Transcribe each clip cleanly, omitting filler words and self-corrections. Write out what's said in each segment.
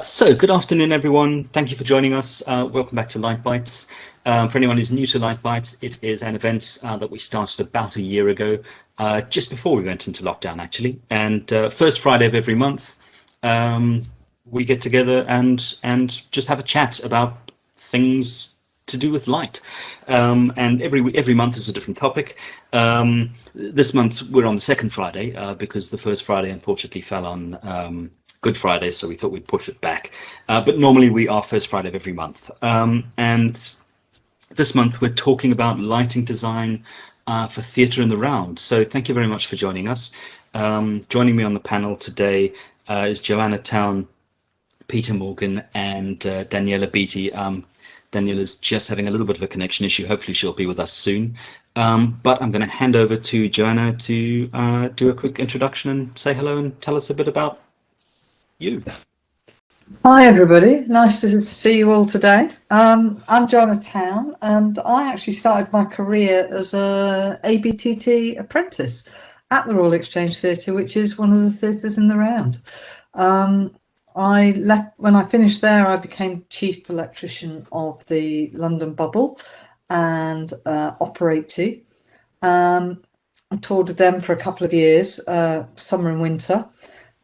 So, good afternoon, everyone. Thank you for joining us. Welcome back to Bytes. For anyone who's new to Bytes, it is an event that we started about a year ago, just before we went into lockdown, actually. And first Friday of every month, we get together and just have a chat about things to do with light. And every month is a different topic. This month we're on the second Friday because the first Friday unfortunately fell on Good Friday, so we thought we'd push it back. But normally we are first Friday of every month. And this month we're talking about lighting design for theatre in the round. So thank you very much for joining us. Joining me on the panel today is Johanna, Peter Morgan, and Danielle Beattie. Danielle is just having a little bit of a connection issue. Hopefully she'll be with us soon. But I'm going to hand over to Johanna to do a quick introduction and say hello and tell us a bit about you. Hi everybody, nice to see you all today. I'm Johanna Town, and I actually started my career as a ABTT apprentice at the Royal Exchange Theatre, which is one of the theatres in the round. I left when I finished there. I became chief electrician of the London Bubble and Operaty. I toured with them for a couple of years, summer and winter,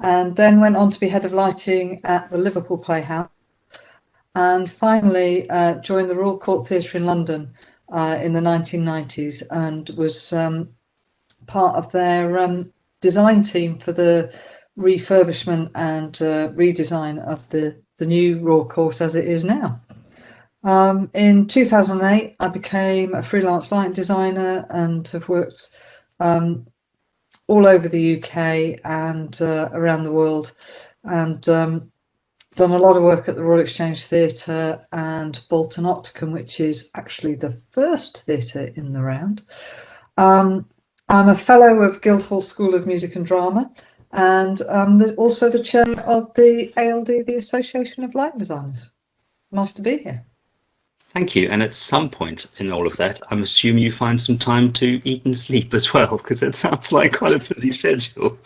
and then went on to be head of lighting at the Liverpool Playhouse, and finally joined the Royal Court Theatre in London in the 1990s, and was part of their design team for the refurbishment and redesign of the new Royal Court as it is now. In 2008, I became a freelance light designer and have worked all over the UK and around the world, and done a lot of work at the Royal Exchange Theatre and Bolton Octagon, which is actually the first theatre in the round. I'm a fellow of Guildhall School of Music and Drama, and also the chair of the ALD, the Association of Light Designers. Nice to be here. Thank you. And at some point in all of that, I'm assuming you find some time to eat and sleep as well, because it sounds like quite a busy schedule.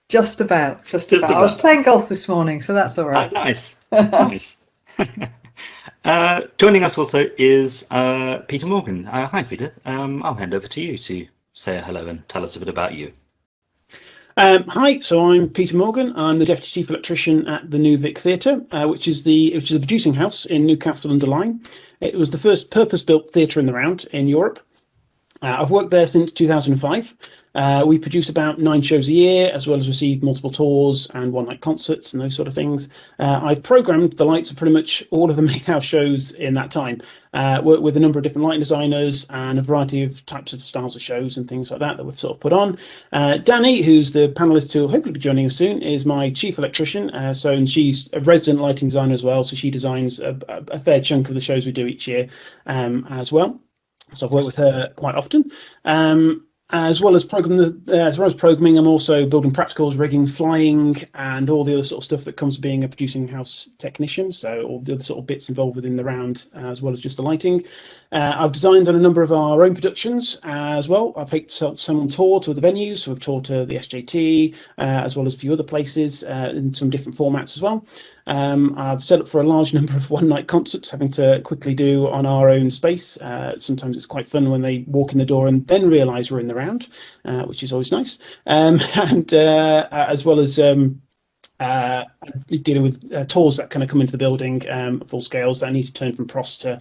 Just about. I was playing golf this morning, so that's all right. Oh, nice. Nice. Joining us also is Peter Morgan. Hi, Peter. I'll hand over to you to say hello and tell us a bit about you. Hi, so I'm Peter Morgan. I'm the Deputy Chief Electrician at the New Vic Theatre, which is a producing house in Newcastle-under-Lyme. It was the first purpose-built theatre in the round in Europe. I've worked there since 2005. We produce about 9 shows a year, as well as receive multiple tours and one-night concerts and those sort of things. I've programmed the lights of pretty much all of the main house shows in that time. Worked with a number of different lighting designers and a variety of types of styles of shows and things like that we've sort of put on. Danny, who's the panellist who will hopefully be joining us soon, is my chief electrician. And she's a resident lighting designer as well, so she designs a fair chunk of the shows we do each year as well. So I've worked with her quite often. As well as programming, I'm also building practicals, rigging, flying, and all the other sort of stuff that comes with being a producing house technician. So all the other sort of bits involved within the round, as well as just the lighting. I've designed on a number of our own productions as well. I've helped some on tour to the venues. So we've toured to the SJT, as well as a few other places in some different formats as well. I've set up for a large number of one-night concerts, having to quickly do on our own space. Sometimes it's quite fun when they walk in the door and then realise we're in the round, which is always nice. As well as dealing with tours that kind of come into the building, full scales that I need to turn from pros to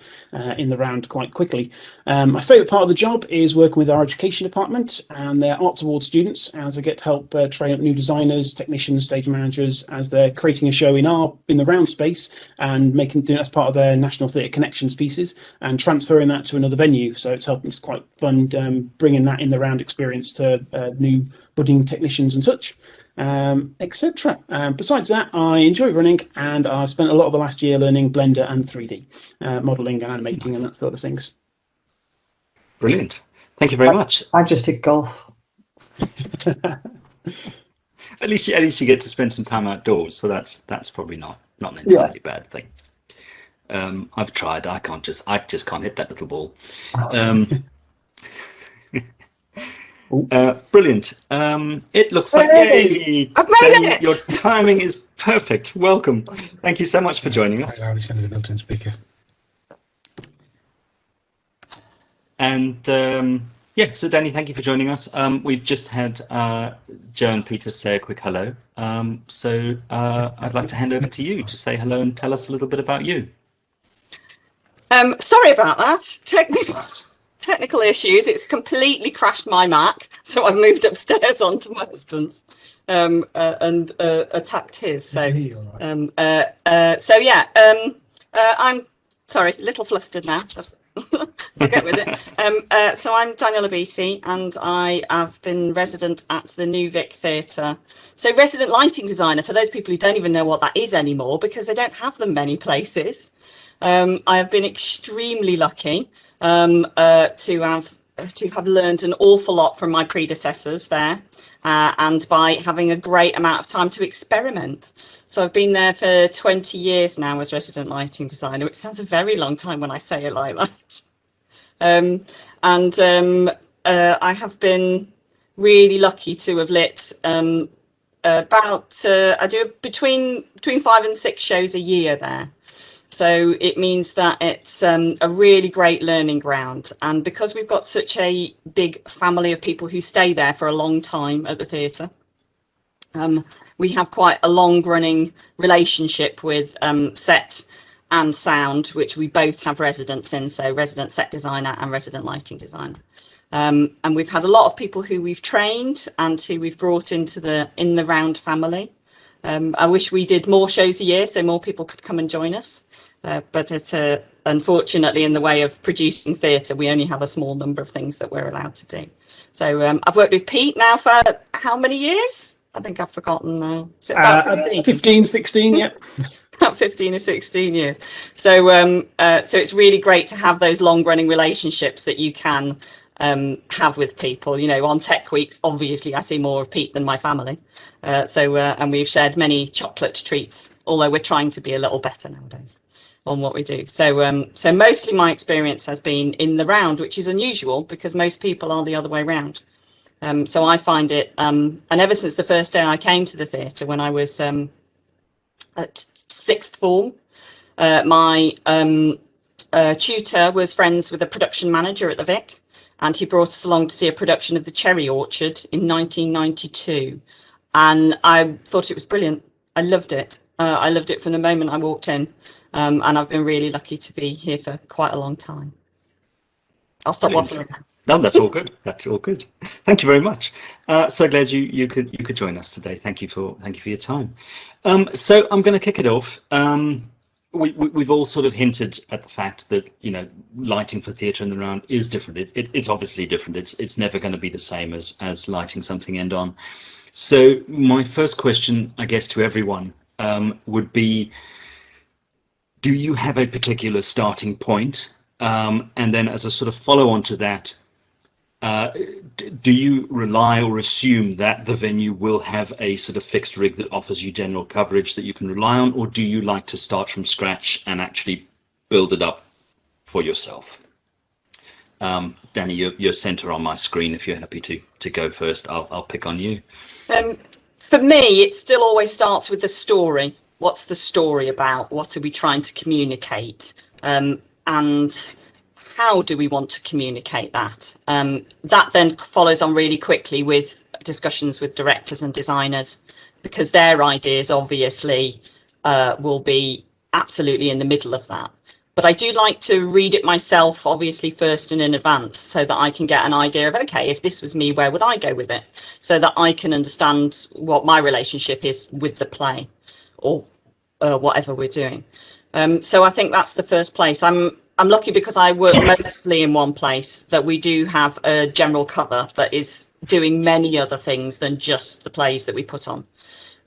in the round quite quickly. My favourite part of the job is working with our education department and their arts award students, as I get to help train up new designers, technicians, stage managers as they're creating a show in the round space and doing that as part of their National Theatre Connections pieces and transferring that to another venue. So it's quite fun bringing that in the round experience to new budding technicians and such. Etc. Besides that, I enjoy running, and I spent a lot of the last year learning Blender and 3D modelling and animating and that sort of things. Brilliant. Thank you very much. I just did golf. At least you get to spend some time outdoors, so that's probably not an entirely bad thing. I've tried. I just can't hit that little ball. Brilliant. It looks like, yay, I've made Danny, it! your timing is perfect. Welcome. Thank you so much for joining us. I already sent a built-in speaker. And yeah, so Danny, thank you for joining us. We've just had Jo and Peter say a quick hello. So I'd like to hand over to you to say hello and tell us a little bit about you. Sorry about that. Technical issues. It's completely crashed my Mac, so I've moved upstairs onto my husband's and attacked his. So yeah, I'm sorry, a little flustered now. Get with it. So I'm Danielle Beattie, and I have been resident at the New Vic Theatre. So resident lighting designer, for those people who don't even know what that is anymore, because they don't have them many places. I have been extremely lucky to have learned an awful lot from my predecessors there, and by having a great amount of time to experiment. So I've been there for 20 years now as resident lighting designer, which sounds a very long time when I say it like that. I have been really lucky to have lit I do between 5 and 6 shows a year there. So it means that it's a really great learning ground. And because we've got such a big family of people who stay there for a long time at the theatre, we have quite a long running relationship with set and sound, which we both have residents in, so resident set designer and resident lighting designer. And we've had a lot of people who we've trained and who we've brought into the In the Round family. I wish we did more shows a year so more people could come and join us. But it's unfortunately, in the way of producing theatre, we only have a small number of things that we're allowed to do. So I've worked with Pete now for how many years? I think I've forgotten now. Is it about 15, 16, yep. About 15 or 16 years. So so it's really great to have those long running relationships that you can have with people. You know, on tech weeks, obviously I see more of Pete than my family. And we've shared many chocolate treats, although we're trying to be a little better nowadays on what we do. So so mostly my experience has been in the round, which is unusual because most people are the other way around. So I find it, and ever since the first day I came to the theatre when I was at 6th form, my tutor was friends with a production manager at the Vic, and he brought us along to see a production of The Cherry Orchard in 1992. And I thought it was brilliant. I loved it. I loved it from the moment I walked in, and I've been really lucky to be here for quite a long time. I'll stop waffling. No, that's all good. That's all good. Thank you very much. So glad you could join us today. Thank you for your time. So I'm going to kick it off. We've all sort of hinted at the fact that, you know, lighting for theatre in the round is different. It's obviously different. It's never going to be the same as lighting something end on. So my first question, I guess, to everyone would be, do you have a particular starting point? And then as a sort of follow on to that, do you rely or assume that the venue will have a sort of fixed rig that offers you general coverage that you can rely on, or do you like to start from scratch and actually build it up for yourself? Danny, you're center on my screen. If you're happy to go first, I'll pick on you. For me, it still always starts with the story. What's the story about? What are we trying to communicate? And how do we want to communicate that? That then follows on really quickly with discussions with directors and designers, because their ideas obviously will be absolutely in the middle of that. But I do like to read it myself, obviously, first and in advance, so that I can get an idea of, okay, if this was me, where would I go with it? So that I can understand what my relationship is with the play or whatever we're doing. So I think that's the first place. I'm lucky because I work mostly in one place, that we do have a general cover that is doing many other things than just the plays that we put on.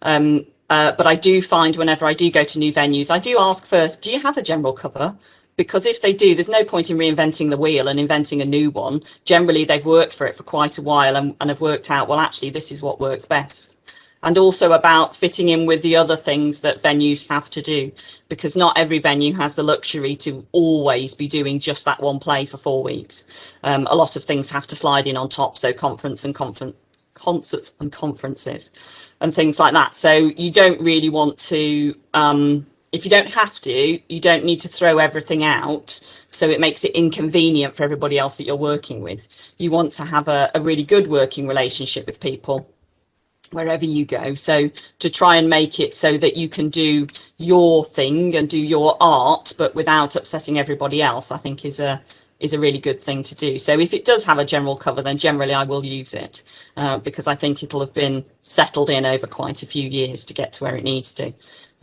But I do find whenever I do go to new venues, I do ask first, do you have a general cover? Because if they do, there's no point in reinventing the wheel and inventing a new one. Generally, they've worked for it for quite a while and have worked out, well, actually, this is what works best. and also about fitting in with the other things that venues have to do, because not every venue has the luxury to always be doing just that one play for 4 weeks. A lot of things have to slide in on top, so concerts and conferences and things like that. So you don't really want to, if you don't have to, you don't need to throw everything out so it makes it inconvenient for everybody else that you're working with. You want to have a really good working relationship with people wherever you go. So to try and make it so that you can do your thing and do your art, but without upsetting everybody else, I think is a really good thing to do. So if it does have a general cover, then generally I will use it, because I think it'll have been settled in over quite a few years to get to where it needs to.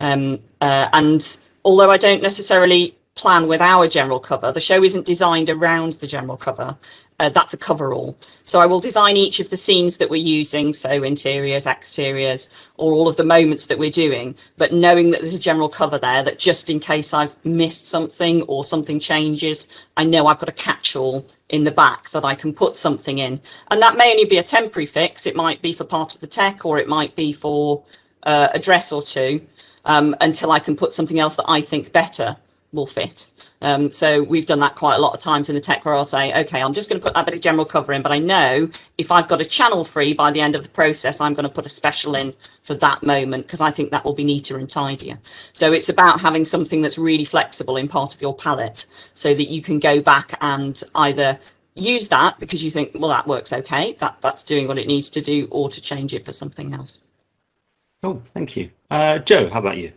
And although I don't necessarily plan with our general cover, the show isn't designed around the general cover. That's a cover-all. So I will design each of the scenes that we're using, so interiors, exteriors, or all of the moments that we're doing, but knowing that there's a general cover there, that just in case I've missed something or something changes, I know I've got a catch-all in the back that I can put something in. And that may only be a temporary fix. It might be for part of the tech, or it might be for a dress or two, until I can put something else that I think better will fit. So we've done that quite a lot of times in the tech, where I'll say, okay, I'm just going to put that bit of general cover in, but I know if I've got a channel free by the end of the process, I'm going to put a special in for that moment, because I think that will be neater and tidier. So it's about having something that's really flexible in part of your palette, so that you can go back and either use that because you think, well, that works okay, that's doing what it needs to do, or to change it for something else. Oh, thank you. Jo, how about you?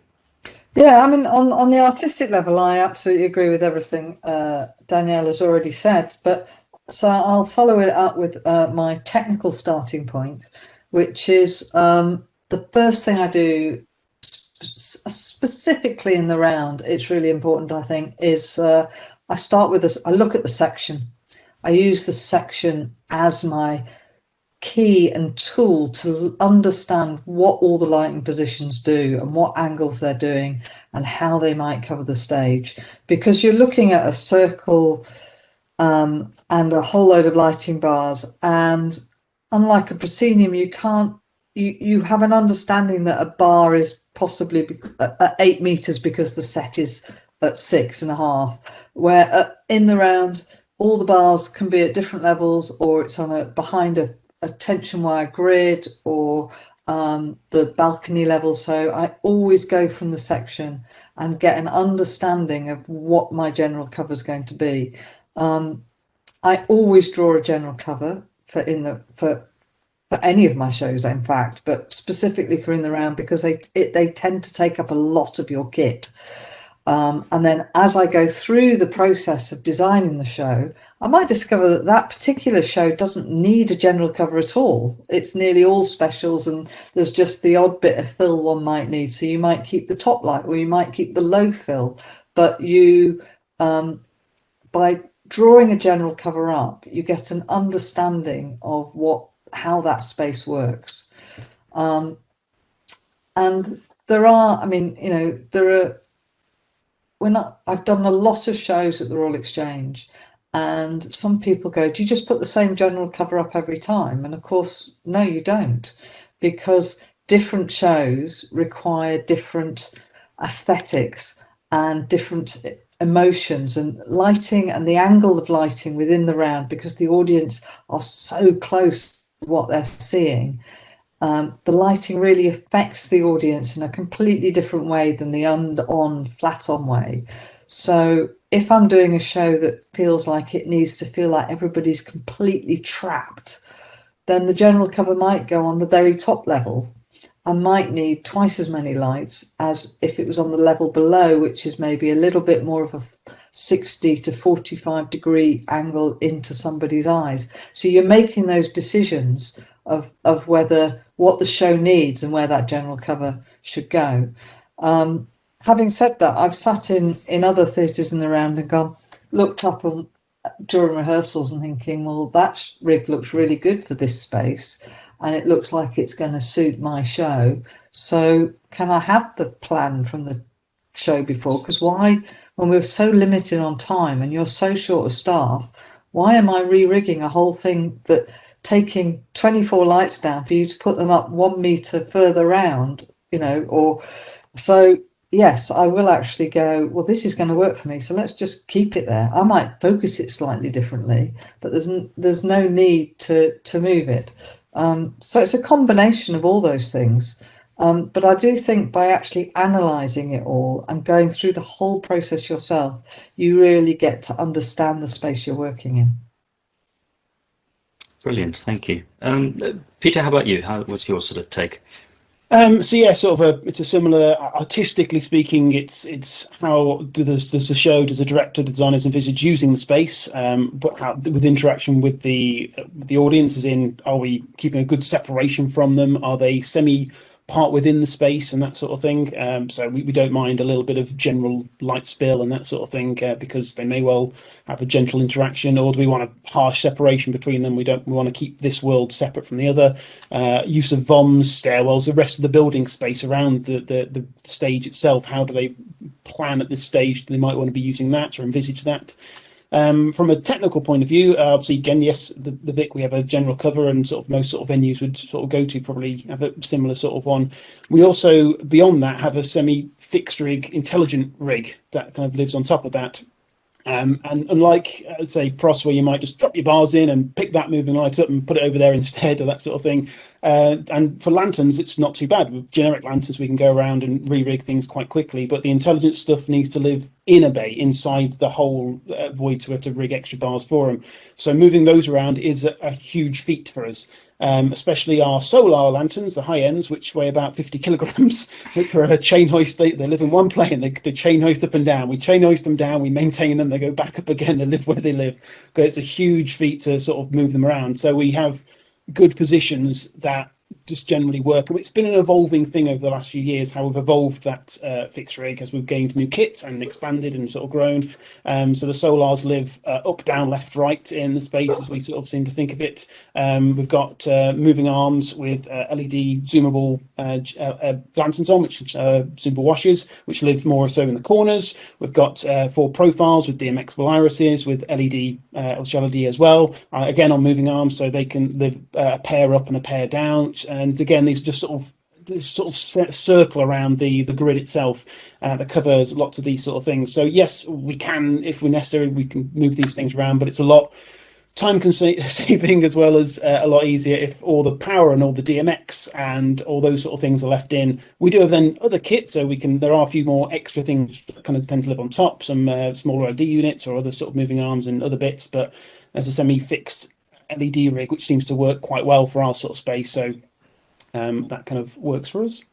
Yeah, I mean, on the artistic level, I absolutely agree with everything Danielle has already said. But so I'll follow it up with my technical starting point, which is the first thing I do, specifically in the round. It's really important, I think, is I start with this. I look at the section. I use the section as my key and tool to understand what all the lighting positions do and what angles they're doing and how they might cover the stage, because you're looking at a circle and a whole load of lighting bars, and unlike a proscenium, you have an understanding that a bar is possibly at 8 meters because the set is at 6.5, where in the round all the bars can be at different levels, or it's on behind a tension wire grid, or the balcony level. So I always go from the section and get an understanding of what my general cover is going to be. I always draw a general cover for any of my shows, in fact, but specifically for in the round, because they tend to take up a lot of your kit. And then as I go through the process of designing the show, I might discover that that particular show doesn't need a general cover at all. It's nearly all specials, and there's just the odd bit of fill one might need. So you might keep the top light, or you might keep the low fill, but you, by drawing a general cover up, you get an understanding of how that space works. And there are, I mean, you know, I've done a lot of shows at the Royal Exchange, and some people go, do you just put the same general cover up every time? And of course, no, you don't, because different shows require different aesthetics and different emotions and lighting, and the angle of lighting within the round, because the audience are so close to what they're seeing. The lighting really affects the audience in a completely different way than the on flat on way. So if I'm doing a show that feels like it needs to feel like everybody's completely trapped, then the general cover might go on the very top level. I might need twice as many lights as if it was on the level below, which is maybe a little bit more of a 60 to 45 degree angle into somebody's eyes. So you're making those decisions of what the show needs and where that general cover should go. Having said that, I've sat in other theatres in the round and looked up during rehearsals and thinking, well, that rig looks really good for this space, and it looks like it's going to suit my show. So can I have the plan from the show before? Because when we're so limited on time and you're so short of staff, why am I re-rigging a whole thing that taking 24 lights down for you to put them up 1 meter further round, or so. Yes, I will actually go, well, this is going to work for me, so let's just keep it there. I might focus it slightly differently, but there's no need to move it. So it's a combination of all those things. But I do think by actually analysing it all and going through the whole process yourself, you really get to understand the space you're working in. Brilliant, thank you. Peter, how about you? What's your sort of take? So yeah, it's a similar. Artistically speaking, it's how does the show, does the director, designers envisage using the space, but how with interaction with the audience, as in, are we keeping a good separation from them? Are they part within the space and that sort of thing? So we don't mind a little bit of general light spill and that sort of thing, because they may well have a gentle interaction. Or do we want a harsh separation between them? We want to keep this world separate from the other. Use of VOMs, stairwells, the rest of the building space around the stage itself. How do they plan at this stage? They might want to be using that or envisage that. From a technical point of view, obviously, again, yes, the Vic, we have a general cover, and sort of most sort of venues would sort of go to probably have a similar sort of one. We also, beyond that, have a semi-fixed rig, intelligent rig that kind of lives on top of that. And unlike, say, Pros, where you might just drop your bars in and pick that moving light up and put it over there instead, or that sort of thing. And for lanterns, it's not too bad. With generic lanterns, we can go around and re-rig things quite quickly. But the intelligent stuff needs to live in a bay, inside the whole void, so we have to rig extra bars for them. So moving those around is a huge feat for us. Especially our solar lanterns, the high ends, which weigh about 50 kilograms, which are a chain hoist. They live in one plane. They chain hoist up and down. We chain hoist them down. We maintain them. They go back up again. They live where they live. It's a huge feat to sort of move them around. So we have good positions that just generally work. It's been an evolving thing over the last few years, how we've evolved that fixed rig as we've gained new kits and expanded and sort of grown. So the solars live up, down, left, right in the space, as we sort of seem to think of it. We've got moving arms with LED zoomable lanterns on, which zoomable washers, which live more so in the corners. We've got 4 profiles with DMXable irises with LED as well, again on moving arms, so they can live a pair up and a pair down. And again, these just sort of circle around the grid itself that covers lots of these sort of things. So yes, we can, if we're necessary, we can move these things around, but it's a lot time saving as well as a lot easier if all the power and all the DMX and all those sort of things are left in. We do have then other kits, so there are a few more extra things that kind of tend to live on top, some smaller LED units or other sort of moving arms and other bits, but as a semi-fixed LED rig, which seems to work quite well for our sort of space. So that kind of works for us.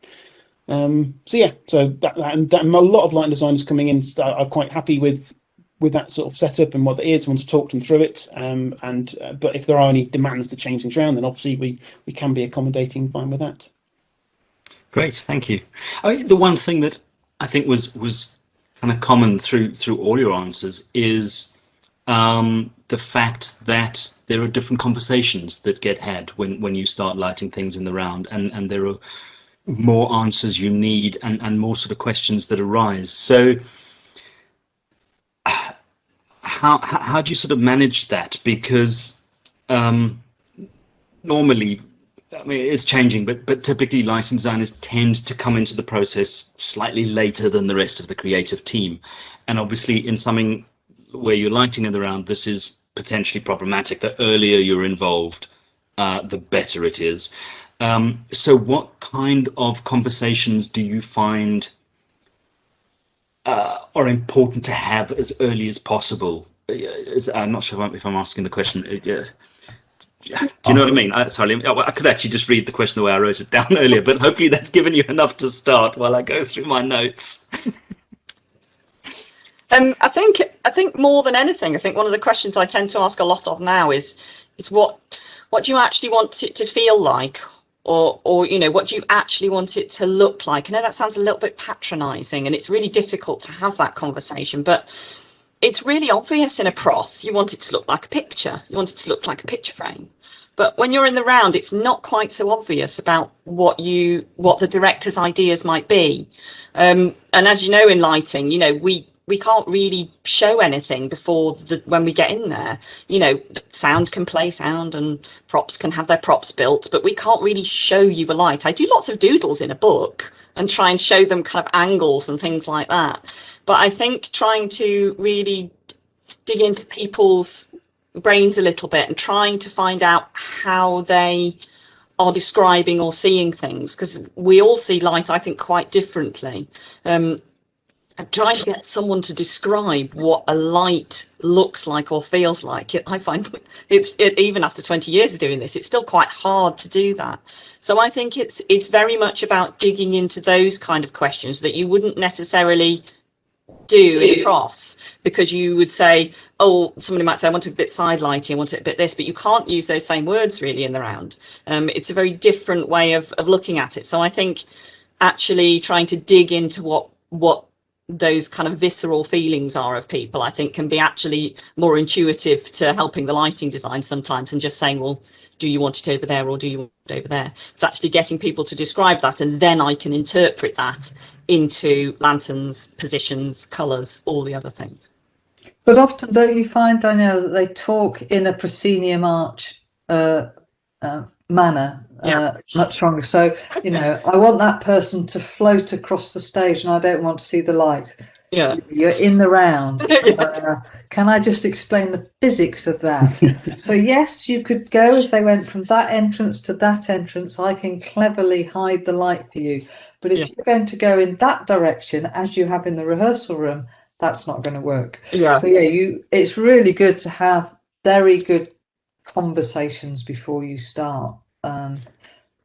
So that a lot of lighting designers coming in are quite happy with that sort of setup and what it is, want to talk them through it. But if there are any demands to change things around, then obviously we can be accommodating, fine with that. Great, thank you. The one thing that I think was kind of common through all your answers is the fact that there are different conversations that get had when you start lighting things in the round, and there are more answers you need and more sort of questions that arise. So how do you sort of manage that? Because normally, I mean, it's changing, but typically lighting designers tend to come into the process slightly later than the rest of the creative team. And obviously in something where you're lighting in the round, this is potentially problematic. The earlier you're involved, the better it is. So what kind of conversations do you find are important to have as early as possible? I'm not sure if I'm asking the question. Do you know what I mean? Sorry, I could actually just read the question the way I wrote it down earlier, but hopefully that's given you enough to start while I go through my notes. I think more than anything, I think one of the questions I tend to ask a lot of now is what do you actually want it to feel like, or what do you actually want it to look like? I know that sounds a little bit patronising, and it's really difficult to have that conversation, but it's really obvious in a pros. You want it to look like a picture. You want it to look like a picture frame. But when you're in the round, it's not quite so obvious about what the director's ideas might be. And as you know, in lighting, we can't really show anything before when we get in there. You know, sound can play sound and props can have their props built, but we can't really show you a light. I do lots of doodles in a book and try and show them kind of angles and things like that. But I think trying to really dig into people's brains a little bit and trying to find out how they are describing or seeing things, because we all see light, I think, quite differently. And trying to get someone to describe what a light looks like or feels like, I find even after 20 years of doing this, it's still quite hard to do that. So I think it's very much about digging into those kind of questions that you wouldn't necessarily do in cross, because you would say, oh, somebody might say, I want it a bit side lighting, I want it a bit this, but you can't use those same words really in the round. It's a very different way of looking at it. So I think actually trying to dig into what those kind of visceral feelings are of people, I think can be actually more intuitive to helping the lighting design sometimes than just saying, well, do you want it over there or do you want it over there? It's actually getting people to describe that, and then I can interpret that into lanterns, positions, colours, all the other things. But often, don't you find, Danielle, that they talk in a proscenium arch manner, much stronger? So, you know, I want that person to float across the stage and I don't want to see the light. Yeah. You're in the round. Can I just explain the physics of that? So yes, you could go, if they went from that entrance to that entrance, I can cleverly hide the light for you. But if you're going to go in that direction, as you have in the rehearsal room, that's not going to work. Yeah. So yeah, it's really good to have very good conversations before you start,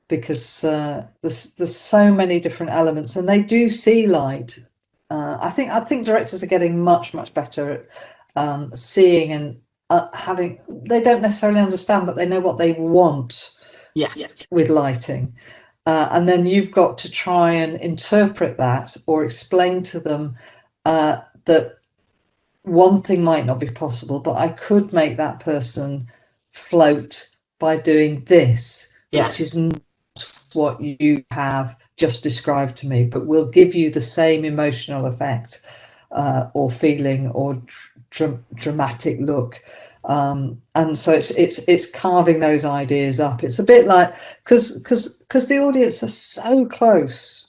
because there's so many different elements, and they do see light. I think directors are getting much better at seeing and having. They don't necessarily understand, but they know what they want. With lighting. And then you've got to try and interpret that or explain to them that one thing might not be possible, but I could make that person float by doing this, which is not what you have just described to me, but will give you the same emotional effect or feeling or dramatic look. And so it's carving those ideas up. It's a bit like, because the audience are so close,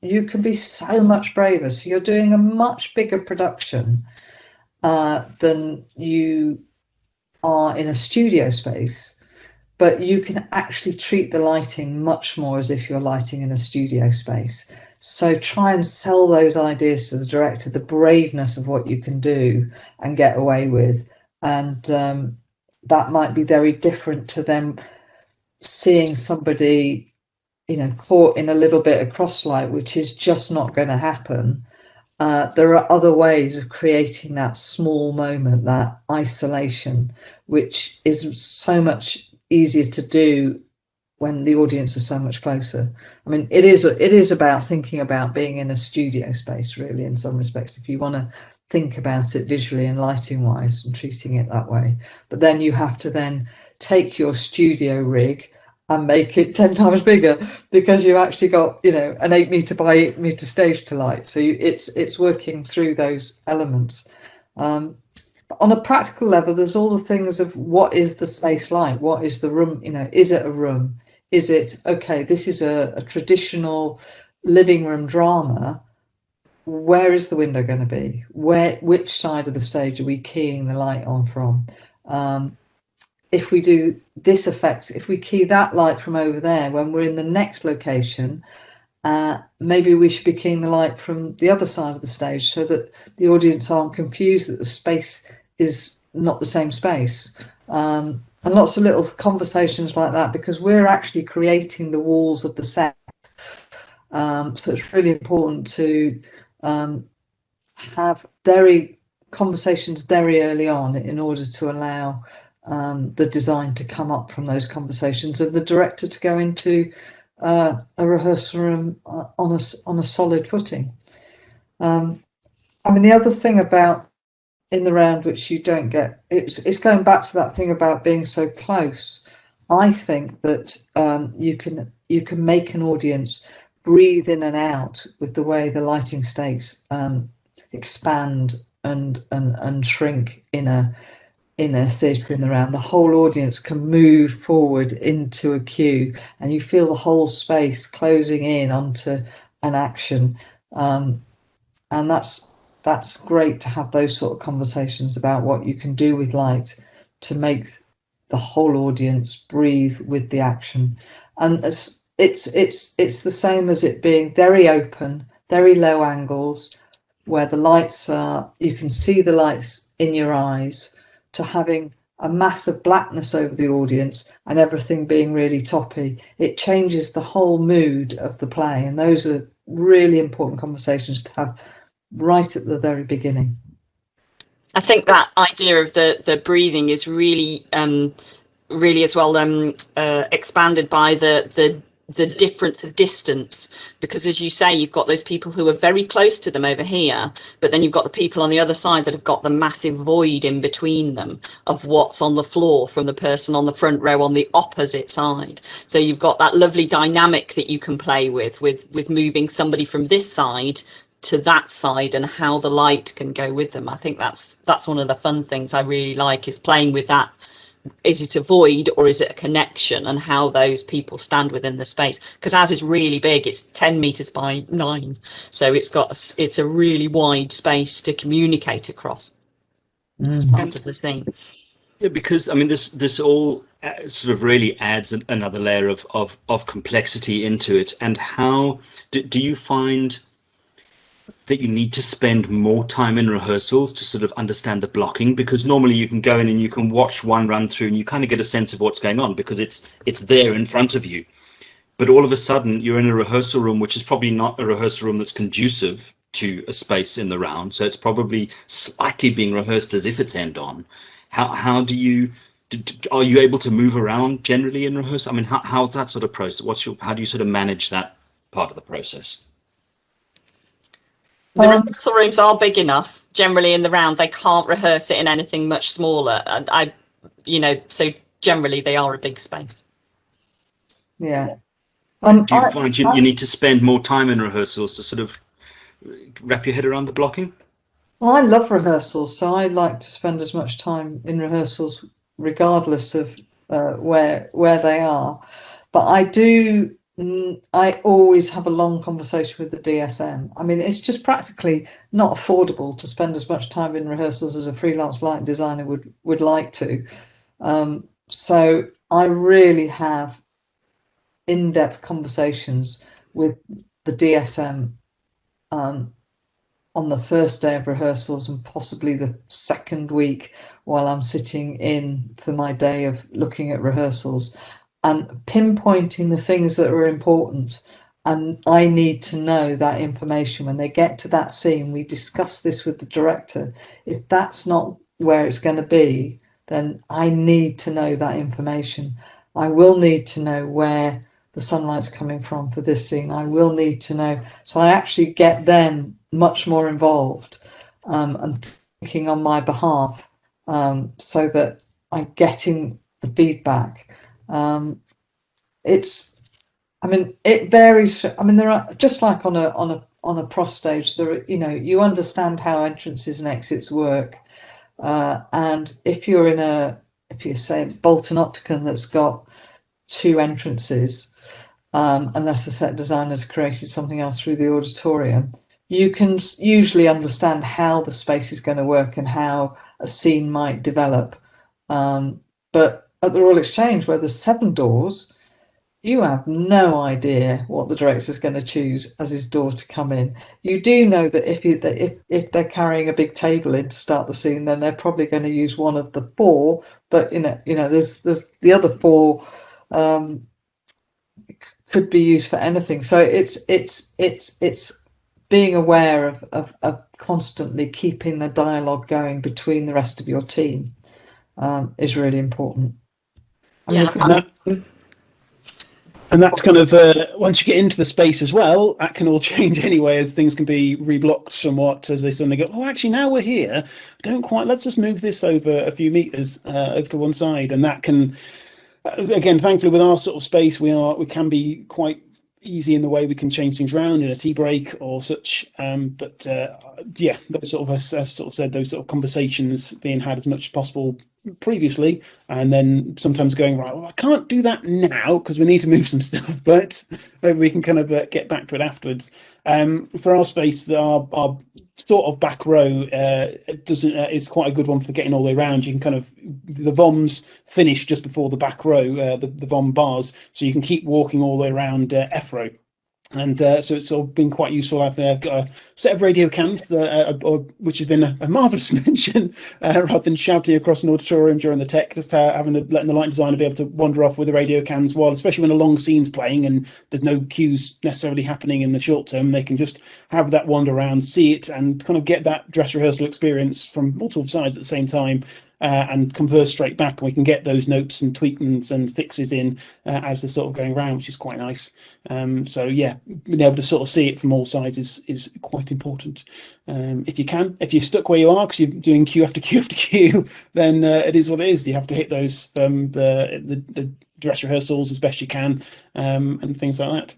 you can be so much braver. So you're doing a much bigger production than you are in a studio space, but you can actually treat the lighting much more as if you're lighting in a studio space. So try and sell those ideas to the director, the braveness of what you can do and get away with. And that might be very different to them seeing somebody, you know, caught in a little bit of crosslight, which is just not going to happen. There are other ways of creating that small moment, that isolation, which is so much easier to do when the audience are so much closer. I mean, it is about thinking about being in a studio space, really, in some respects, if you want to think about it visually and lighting wise and treating it that way. But then you have to then take your studio rig and make it 10 times bigger, because you've actually got, you know, an 8 meter by 8 meter stage to light. So it's working through those elements. On a practical level, there's all the things of what is the space like? What is the room? You know, is it a room? Is it, okay, this is a traditional living room drama. Where is the window going to be? Which side of the stage are we keying the light on from? If we do this effect, if we key that light from over there, when we're in the next location, maybe we should be keying the light from the other side of the stage, so that the audience aren't confused that the space is not the same space. And lots of little conversations like that, because we're actually creating the walls of the set. So it's really important to have conversations very early on in order to allow the design to come up from those conversations, and the director to go into a rehearsal room on a solid footing. I mean, the other thing about in the round, which you don't get, it's going back to that thing about being so close. I think that you can make an audience breathe in and out with the way the lighting stakes expand and shrink in a theatre in the round. The whole audience can move forward into a cue, and you feel the whole space closing in onto an action. And that's great to have those sort of conversations about what you can do with light to make the whole audience breathe with the action. And it's the same as it being very open, very low angles, where the lights are, you can see the lights in your eyes, to having a massive blackness over the audience and everything being really toppy. It changes the whole mood of the play, and those are really important conversations to have right at the very beginning. I think that idea of the breathing is really as well expanded by the difference of distance, because as you say, you've got those people who are very close to them over here, but then you've got the people on the other side that have got the massive void in between them of what's on the floor from the person on the front row on the opposite side. So you've got that lovely dynamic that you can play with moving somebody from this side to that side and how the light can go with them. I think that's one of the fun things I really like, is playing with that. Is it a void or is it a connection, and how those people stand within the space? Because ours is really big, it's 10 meters by 9, so it's a really wide space to communicate across. It's part of the scene. Yeah, because I mean, this all sort of really adds another layer of complexity into it. And how do you find that you need to spend more time in rehearsals to sort of understand the blocking? Because normally you can go in and you can watch one run through and you kind of get a sense of what's going on because it's there in front of you. But all of a sudden you're in a rehearsal room, which is probably not a rehearsal room that's conducive to a space in the round. So it's probably slightly being rehearsed as if it's end on. How do you, are you able to move around generally in rehearsal? I mean, how's that sort of process? How do you sort of manage that part of the process? The rehearsal rooms are big enough generally in the round. They can't rehearse it in anything much smaller. And so generally they are a big space. Yeah. Do you find you need to spend more time in rehearsals to sort of wrap your head around the blocking? Well, I love rehearsals, so I like to spend as much time in rehearsals regardless of where they are. But I always have a long conversation with the DSM. I mean, it's just practically not affordable to spend as much time in rehearsals as a freelance light designer would like to. So I really have in-depth conversations with the DSM on the first day of rehearsals and possibly the second week while I'm sitting in for my day of looking at rehearsals, and pinpointing the things that are important. And I need to know that information when they get to that scene. We discuss this with the director. If that's not where it's going to be, then I need to know that information. I will need to know where the sunlight's coming from for this scene. I will need to know. So I actually get them much more involved and thinking on my behalf, so that I'm getting the feedback. It varies. I mean, there are, just like on a pros stage, there are, you understand how entrances and exits work, and if you're say Bolton Opticon that's got 2 entrances, unless the set designer's created something else through the auditorium, you can usually understand how the space is going to work and how a scene might develop. But at the Royal Exchange, where there's 7 doors, you have no idea what the director's going to choose as his door to come in. You do know that if they're carrying a big table in to start the scene, then they're probably going to use one of the 4. But there's the other 4 could be used for anything. So it's being aware of constantly keeping the dialogue going between the rest of your team is really important. And that's kind of once you get into the space as well, that can all change anyway, as things can be reblocked somewhat as they suddenly go, oh, actually now we're here, let's just move this over a few meters over to one side. And that can, again, thankfully with our sort of space, we can be quite easy in the way we can change things around in a tea break or such. Yeah, those sort of, as sort of said, those sort of conversations being had as much as possible previously, and then sometimes going, right, well, I can't do that now because we need to move some stuff, but maybe we can kind of get back to it afterwards. For our space, our sort of back row doesn't is quite a good one for getting all the way around. You can kind of, the VOMs finish just before the back row, the VOM bars, so you can keep walking all the way around F row. And so it's sort of been quite useful. I've got a set of radio cams, which has been a marvellous invention, rather than shouting across an auditorium during the tech, just letting the light designer be able to wander off with the radio cams, while, especially when a long scene's playing and there's no cues necessarily happening in the short term, they can just have that wander around, see it, and kind of get that dress rehearsal experience from multiple sides at the same time. And converse straight back, and we can get those notes and tweaks and fixes in as they're sort of going around, which is quite nice. So yeah, being able to sort of see it from all sides is quite important. If you're stuck where you are because you're doing queue after queue after queue, then it is what it is. You have to hit those the dress rehearsals as best you can, and things like that.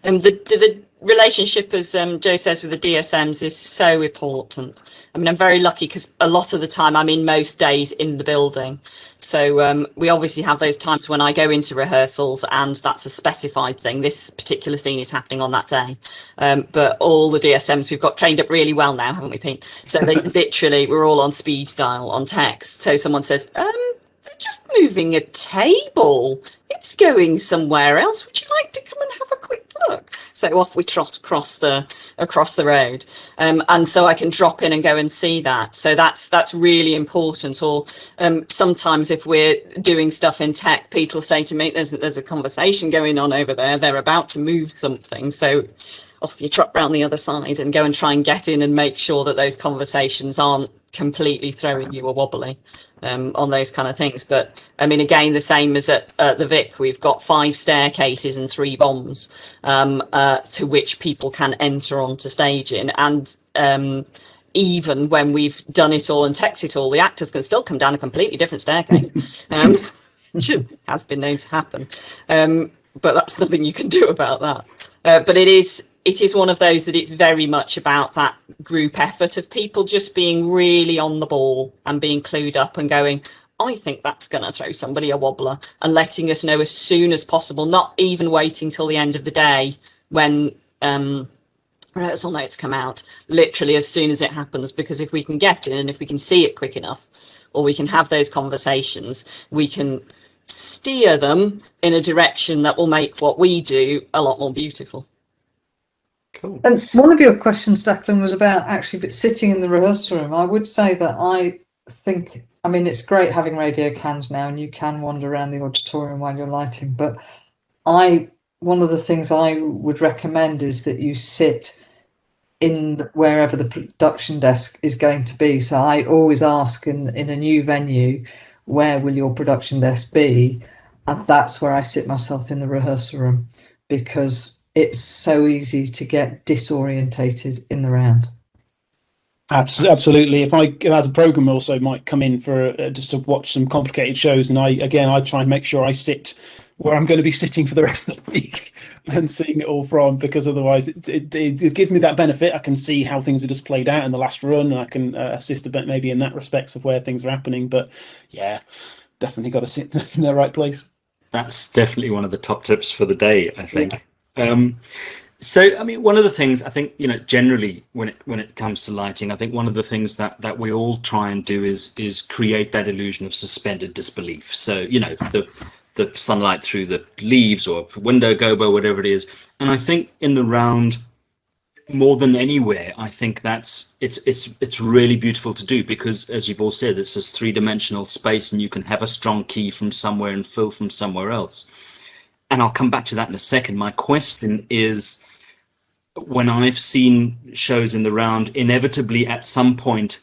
And the relationship, as Jo says, with the DSMs is so important. I mean, I'm very lucky because a lot of the time I'm in most days in the building. So we obviously have those times when I go into rehearsals and that's a specified thing. This particular scene is happening on that day. But all the DSMs we've got trained up really well now, haven't we, Pete? So they literally, we're all on speed dial on text. So someone says, they're just moving a table. It's going somewhere else. Would you like to come and have a quick look? So off we trot across the road, and so I can drop in and go and see that. So that's really important. Or sometimes if we're doing stuff in tech, Pete will say to me, "There's a conversation going on over there. They're about to move something." So off you trot round the other side and go and try and get in and make sure that those conversations aren't completely throwing you a wobbly on those kind of things. But I mean, again, the same as at the Vic, we've got 5 staircases and 3 bombs to which people can enter onto stage in. And even when we've done it all and teched it all, the actors can still come down a completely different staircase, which has been known to happen. But that's nothing you can do about that. But it is one of those that it's very much about that group effort of people just being really on the ball and being clued up and going, I think that's going to throw somebody a wobbler, and letting us know as soon as possible, not even waiting till the end of the day when rehearsal notes come out, literally as soon as it happens, because if we can get in and if we can see it quick enough, or we can have those conversations, we can steer them in a direction that will make what we do a lot more beautiful. Cool. And one of your questions, Declan, was about actually sitting in the rehearsal room. I would say that I think, I mean, it's great having radio cams now and you can wander around the auditorium while you're lighting, but one of the things I would recommend is that you sit in wherever the production desk is going to be. So I always ask in a new venue, where will your production desk be? And that's where I sit myself in the rehearsal room, because it's so easy to get disorientated in the round. Absolutely. If I, as a programmer, also might come in for just to watch some complicated shows, and I try and make sure I sit where I'm going to be sitting for the rest of the week and seeing it all from, because otherwise it gives me that benefit. I can see how things are just played out in the last run, and I can assist a bit maybe in that respects of where things are happening. But yeah, definitely got to sit in the right place. That's definitely one of the top tips for the day, I think. Yeah. So, I mean, one of the things I think, generally when it comes to lighting, I think one of the things that we all try and do is create that illusion of suspended disbelief. So, the sunlight through the leaves or window gobo, whatever it is. And I think in the round, more than anywhere, I think it's really beautiful to do, because as you've all said, it's this 3-dimensional space and you can have a strong key from somewhere and fill from somewhere else. And I'll come back to that in a second. My question is, when I've seen shows in the round, inevitably at some point,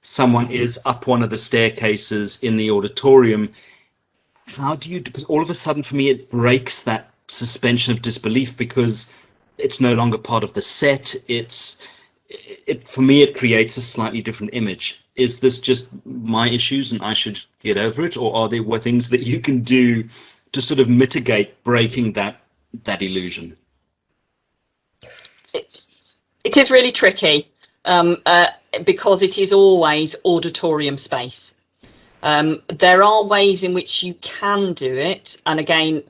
someone is up one of the staircases in the auditorium. How do you, because all of a sudden for me, it breaks that suspension of disbelief, because it's no longer part of the set. For me, it creates a slightly different image. Is this just my issues and I should get over it? Or are there things that you can do to sort of mitigate breaking that that illusion? It is really tricky because it is always auditorium space. There are ways in which you can do it, and again,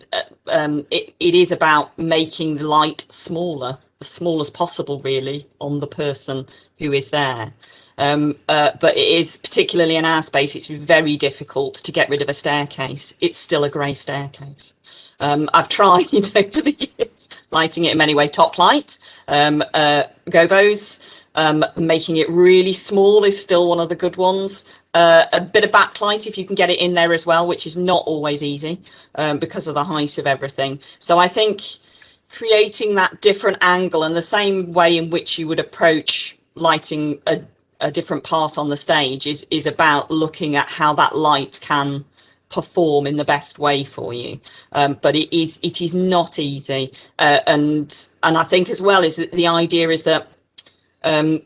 it is about making the light smaller, as small as possible, really, on the person who is there. But it is, particularly in our space, it's very difficult to get rid of a staircase. It's still a grey staircase. I've tried over the years lighting it in many ways. Top light, gobos, making it really small is still one of the good ones. A bit of backlight if you can get it in there as well, which is not always easy because of the height of everything. So I think creating that different angle, and the same way in which you would approach lighting a different part on the stage is about looking at how that light can perform in the best way for you. But it is not easy, and I think as well is that the idea is that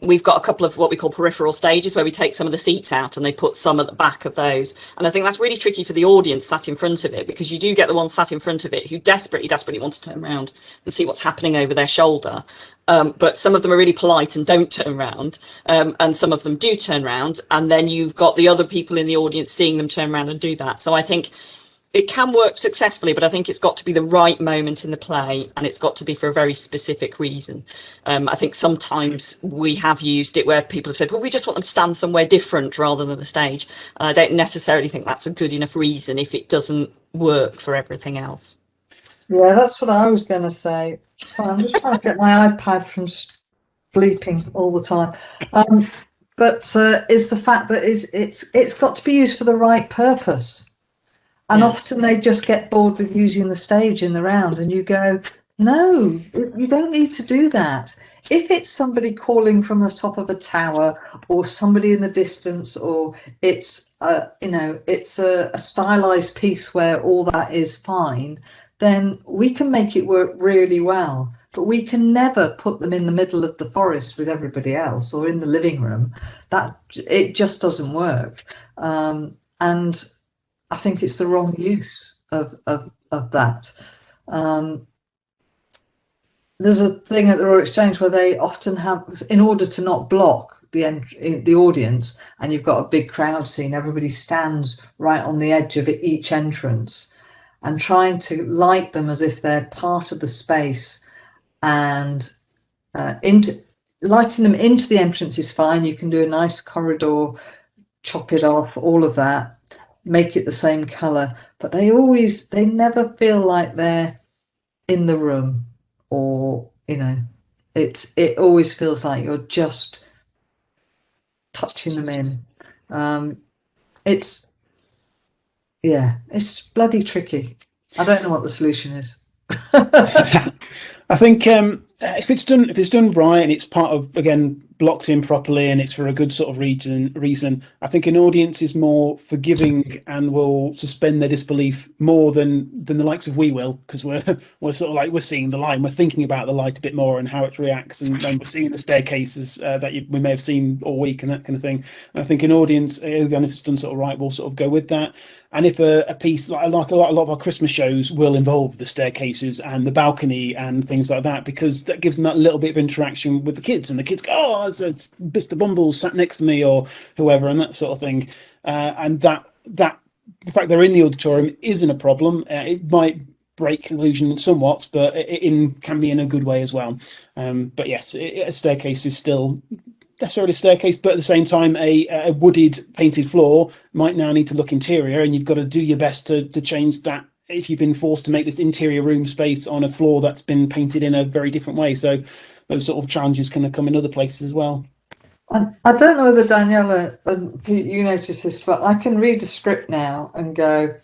we've got a couple of what we call peripheral stages where we take some of the seats out and they put some at the back of those, and I think that's really tricky for the audience sat in front of it, because you do get the ones sat in front of it who desperately want to turn around and see what's happening over their shoulder, but some of them are really polite and don't turn around, and some of them do turn around, and then you've got the other people in the audience seeing them turn around and do that. So I think it can work successfully, but I think it's got to be the right moment in the play, and it's got to be for a very specific reason. I think sometimes we have used it where people have said, well, we just want them to stand somewhere different rather than the stage. And I don't necessarily think that's a good enough reason if it doesn't work for everything else. Yeah, that's what I was going to say. So I'm just trying to get my iPad from bleeping all the time. But is the fact that it's got to be used for the right purpose. And Yeah. often they just get bored with using the stage in the round, and you go, no, you don't need to do that. If it's somebody calling from the top of a tower, or somebody in the distance, or it's it's a stylized piece where all that is fine, then we can make it work really well. But we can never put them in the middle of the forest with everybody else, or in the living room. That it just doesn't work. And I think it's the wrong use of that. There's a thing at the Royal Exchange where they often have, in order to not block the audience, and you've got a big crowd scene, everybody stands right on the edge of each entrance, and trying to light them as if they're part of the space, and lighting them into the entrance is fine. You can do a nice corridor, chop it off, all of that, make it the same color, but they never feel like they're in the room, or it always feels like you're just touching them in. It's bloody tricky. I don't know what the solution is. I think if it's done right, and it's part of, again, blocked in properly, and it's for a good sort of reason, I think an audience is more forgiving and will suspend their disbelief more than the likes of we will, because we're sort of like, we're seeing the line, we're thinking about the light a bit more and how it reacts, and we're seeing the staircases that we may have seen all week and that kind of thing. And I think an audience, again, if it's done sort of right, will sort of go with that. And if a piece like a lot of our Christmas shows will involve the staircases and the balcony and things like that, because that gives them that little bit of interaction with the kids, and the kids go, oh, it's Mr. Bumbles sat next to me, or whoever, and that sort of thing. And that the fact they're in the auditorium isn't a problem. It might break illusion somewhat, but it can be in a good way as well. But yes, a staircase is still necessarily a staircase, but at the same time, a wooded painted floor might now need to look interior, and you've got to do your best to change that if you've been forced to make this interior room space on a floor that's been painted in a very different way. So those sort of challenges can come in other places as well. I don't know whether Danielle, you notice this, but I can read a script now and go,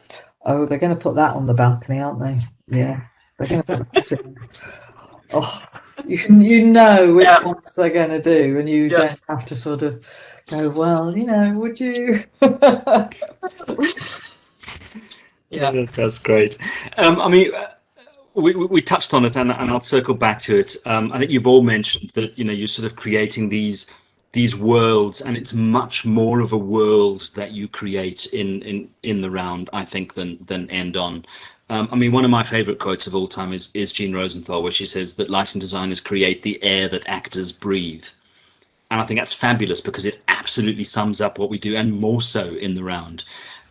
oh, they're going to put that on the balcony, aren't they? Yeah, they're going to put this in. Oh, you know which ones they're going to do, and you don't have to sort of go, well, would you? Yeah, that's great. I mean, we touched on it, and I'll circle back to it. I think you've all mentioned that you're sort of creating these worlds, and it's much more of a world that you create in the round, I think, than end on. I mean, one of my favorite quotes of all time is Jean Rosenthal, where she says that lighting designers create the air that actors breathe. And I think that's fabulous because it absolutely sums up what we do, and more so in the round.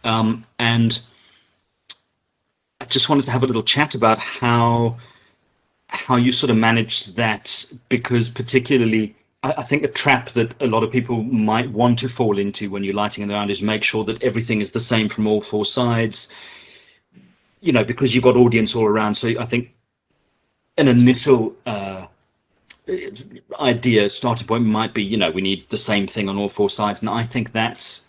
And I just wanted to have a little chat about how you sort of manage that, because particularly I think a trap that a lot of people might want to fall into when you're lighting in the round is make sure that everything is the same from all four sides, you know, because you've got audience all around. So I think an initial idea, starting point might be, you know, we need the same thing on all four sides. And I think that's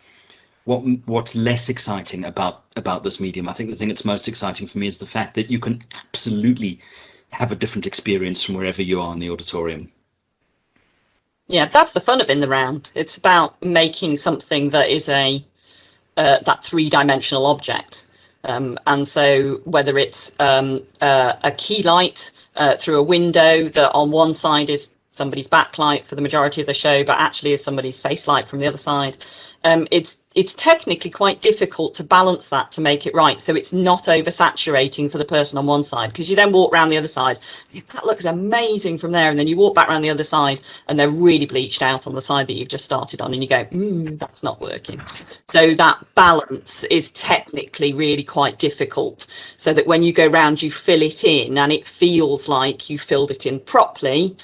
what's less exciting about this medium. I think the thing that's most exciting for me is the fact that you can absolutely have a different experience from wherever you are in the auditorium. Yeah, that's the fun of In the Round. It's about making something that is that three-dimensional object. And so whether it's a key light through a window that on one side is somebody's backlight for the majority of the show, but actually is somebody's face light from the other side, it's technically quite difficult to balance that to make it right, so it's not oversaturating for the person on one side, because you then walk around the other side, that looks amazing from there, and then you walk back around the other side and they're really bleached out on the side that you've just started on, and you go, that's not working. So that balance is technically really quite difficult, so that when you go round you fill it in and it feels like you filled it in properly,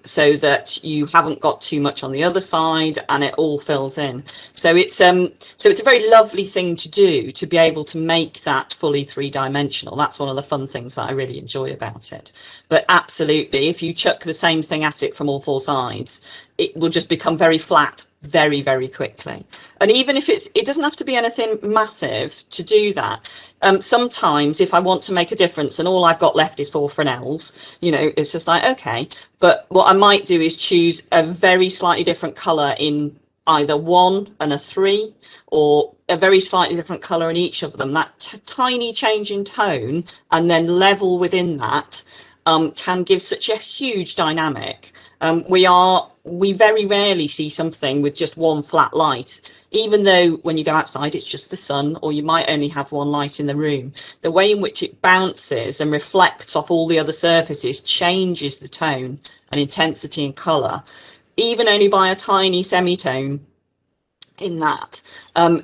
so that you haven't got too much on the other side and it all fills in. So it's a very lovely thing to do, to be able to make that fully three-dimensional. That's one of the fun things that I really enjoy about it. But absolutely, if you chuck the same thing at it from all four sides, it will just become very flat very, very quickly. And even if it doesn't have to be anything massive to do that. Sometimes if I want to make a difference and all I've got left is four Fresnels, you know, it's just like, okay. But what I might do is choose a very slightly different colour in either 1 and a 3, or a very slightly different colour in each of them. That tiny change in tone and then level within that can give such a huge dynamic. We very rarely see something with just one flat light, even though when you go outside it's just the sun, or you might only have one light in the room. The way in which it bounces and reflects off all the other surfaces changes the tone and intensity and colour, even only by a tiny semitone in that.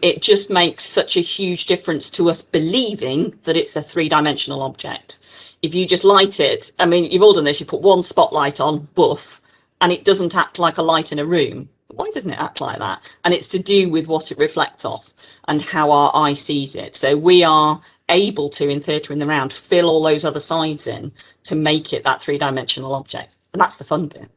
It just makes such a huge difference to us believing that it's a three-dimensional object. If you just light it, I mean, you've all done this, you put one spotlight on, boof, and it doesn't act like a light in a room. Why doesn't it act like that? And it's to do with what it reflects off and how our eye sees it. So we are able to, in Theatre in the Round, fill all those other sides in to make it that three-dimensional object. And that's the fun bit.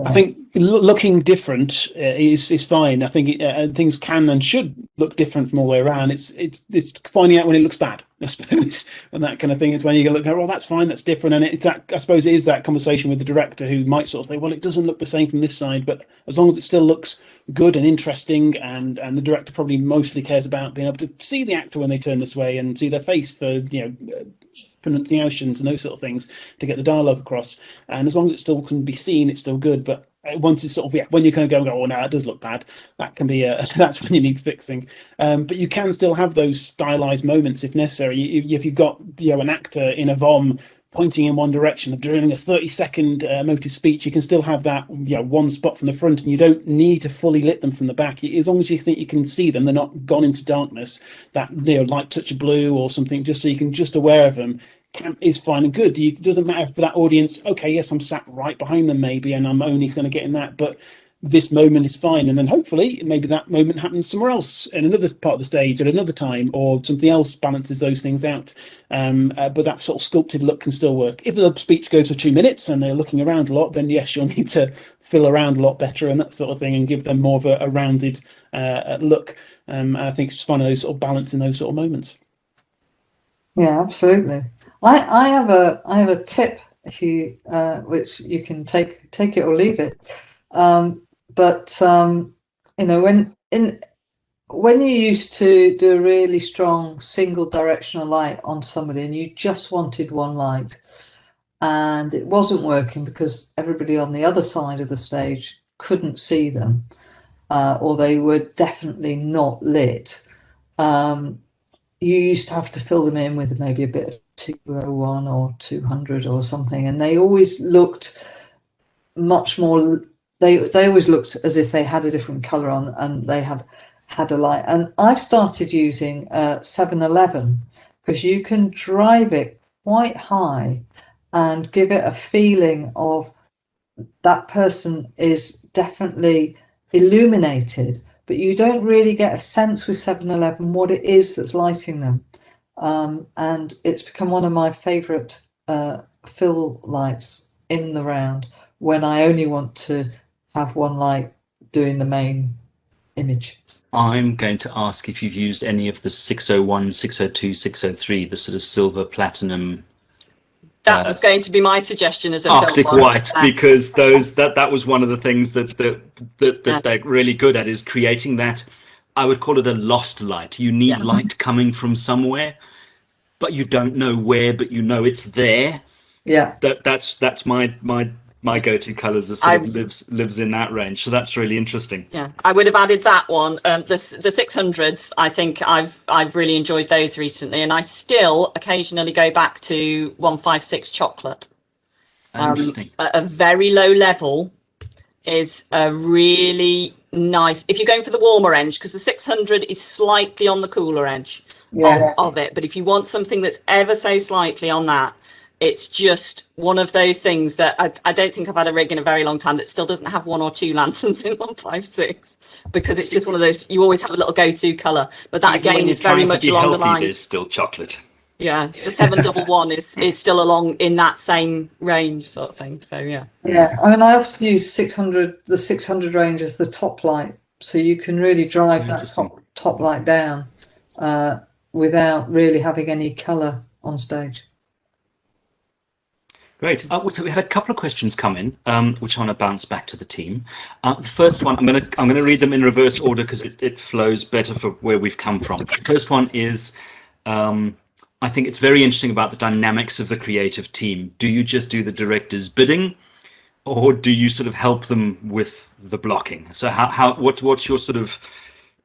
I think looking different is fine. I think things can and should look different from all the way around. It's finding out when it looks bad, I suppose, and that kind of thing is when you go look at, well, that's fine, that's different, and it's that, I suppose it is that conversation with the director who might sort of say, well, it doesn't look the same from this side, but as long as it still looks good and interesting, and the director probably mostly cares about being able to see the actor when they turn this way and see their face for, you know, pronunciations and those sort of things to get the dialogue across, and as long as it still can be seen, it's still good. But once it's sort of, when you're kind of going, oh no, it does look bad, that can be that's when you need fixing. But you can still have those stylized moments if necessary. If you've got, you know, an actor in a vom pointing in one direction of doing a 30-second motive speech, you can still have that, you know, one spot from the front, and you don't need to fully lit them from the back. As long as you think you can see them, they're not gone into darkness, that, you know, light touch of blue or something, just so you can just aware of them, is fine and good. It doesn't matter for that audience, okay, yes, I'm sat right behind them maybe, and I'm only going to get in that, but this moment is fine. And then hopefully maybe that moment happens somewhere else in another part of the stage at another time, or something else balances those things out. But that sort of sculpted look can still work. If the speech goes for 2 minutes and they're looking around a lot, then yes, you'll need to fill around a lot better and that sort of thing, and give them more of a rounded look. I think it's just finding those sort of balance in those sort of moments. Yeah, absolutely. I have a tip, if you which you can take it or leave it. But you know, when you used to do a really strong single directional light on somebody and you just wanted one light and it wasn't working because everybody on the other side of the stage couldn't see them, or they were definitely not lit, you used to have to fill them in with maybe a bit of 201 or 200 or something, and they always looked much more. They always looked as if they had a different color on, and they had a light. And I've started using 711 because you can drive it quite high and give it a feeling of that person is definitely illuminated, but you don't really get a sense with 711 what it is that's lighting them. And it's become one of my favorite fill lights in the round when I only want to have one light doing the main image. I'm going to ask if you've used any of the 601, 602, 603, the sort of silver platinum. That was going to be my suggestion as a Arctic film white, because that was one of the things that they're really good at, is creating that. I would call it a lost light. You need light coming from somewhere, but you don't know where, but you know it's there. Yeah. That's my go-to colours, as sort of lives in that range. So that's really interesting. Yeah, I would have added that one. The 600s, I think I've really enjoyed those recently, and I still occasionally go back to 156 chocolate. Interesting. A very low level is a really nice, if you're going for the warmer edge, because the 600 is slightly on the cooler edge of it, but if you want something that's ever so slightly on that, it's just one of those things that I don't think I've had a rig in a very long time that still doesn't have 1 or 2 lanterns in 156, because it's just one of those, you always have a little go-to colour. But that again is very much along the lines. There's still chocolate. Yeah, the 711 is still along in that same range sort of thing. So yeah. Yeah, I mean, I often use 600, the 600 range as the top light, so you can really drive that top light down without really having any colour on stage. Great. So we had a couple of questions come in, which I want to bounce back to the team. The first one, I'm going to read them in reverse order because it flows better for where we've come from. The first one is, I think it's very interesting about the dynamics of the creative team. Do you just do the director's bidding, or do you sort of help them with the blocking? So what's your sort of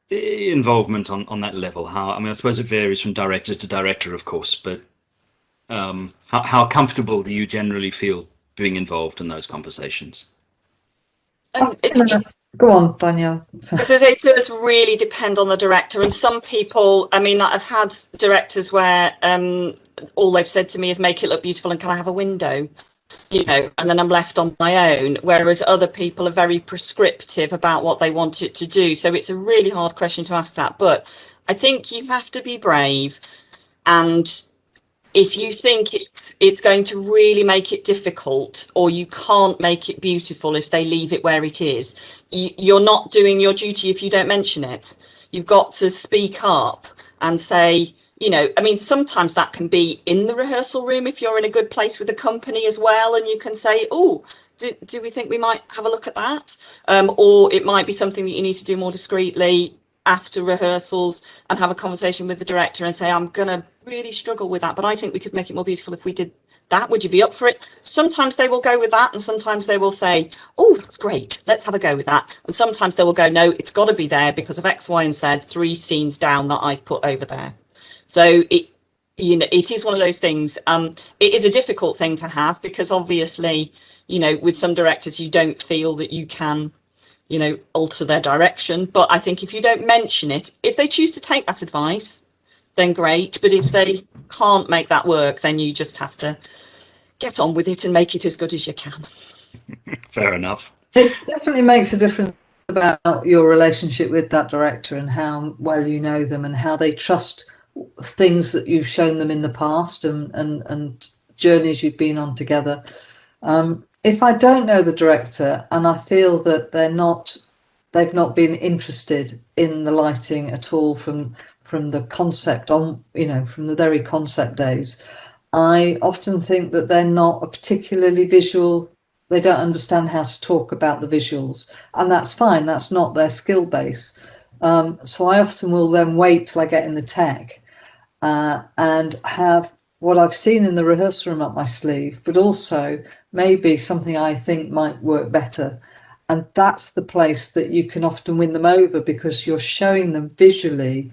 involvement on that level? I mean, I suppose it varies from director to director, of course, but how comfortable do you generally feel being involved in those conversations? Go on, Danielle. So it does really depend on the director, and some people, I mean, I've had directors where all they've said to me is make it look beautiful and can I have a window, and then I'm left on my own, whereas other people are very prescriptive about what they want it to do. So it's a really hard question to ask that, but I think you have to be brave, and if you think it's going to really make it difficult, or you can't make it beautiful if they leave it where it is, you're not doing your duty if you don't mention it. You've got to speak up and say, I mean, sometimes that can be in the rehearsal room if you're in a good place with the company as well, and you can say, oh, do we think we might have a look at that? Or it might be something that you need to do more discreetly after rehearsals and have a conversation with the director and say, I'm going to really struggle with that, but I think we could make it more beautiful if we did that. Would you be up for it? Sometimes they will go with that, and sometimes they will say, oh, that's great, let's have a go with that. And sometimes they will go, no, it's got to be there because of X, Y, and Z, 3 scenes down that I've put over there. So it is one of those things. It is a difficult thing to have because obviously, with some directors, you don't feel that you can alter their direction. But I think if you don't mention it, if they choose to take that advice, then great. But if they can't make that work, then you just have to get on with it and make it as good as you can. Fair enough. It definitely makes a difference about your relationship with that director and how well you know them and how they trust things that you've shown them in the past and journeys you've been on together. If I don't know the director and I feel that they've not been interested in the lighting at all from the concept on, from the very concept days, I often think that they're not a particularly visual. They don't understand how to talk about the visuals, and that's fine. That's not their skill base. So I often will then wait till I get in the tech and have what I've seen in the rehearsal room up my sleeve, but also maybe something I think might work better. And that's the place that you can often win them over because you're showing them visually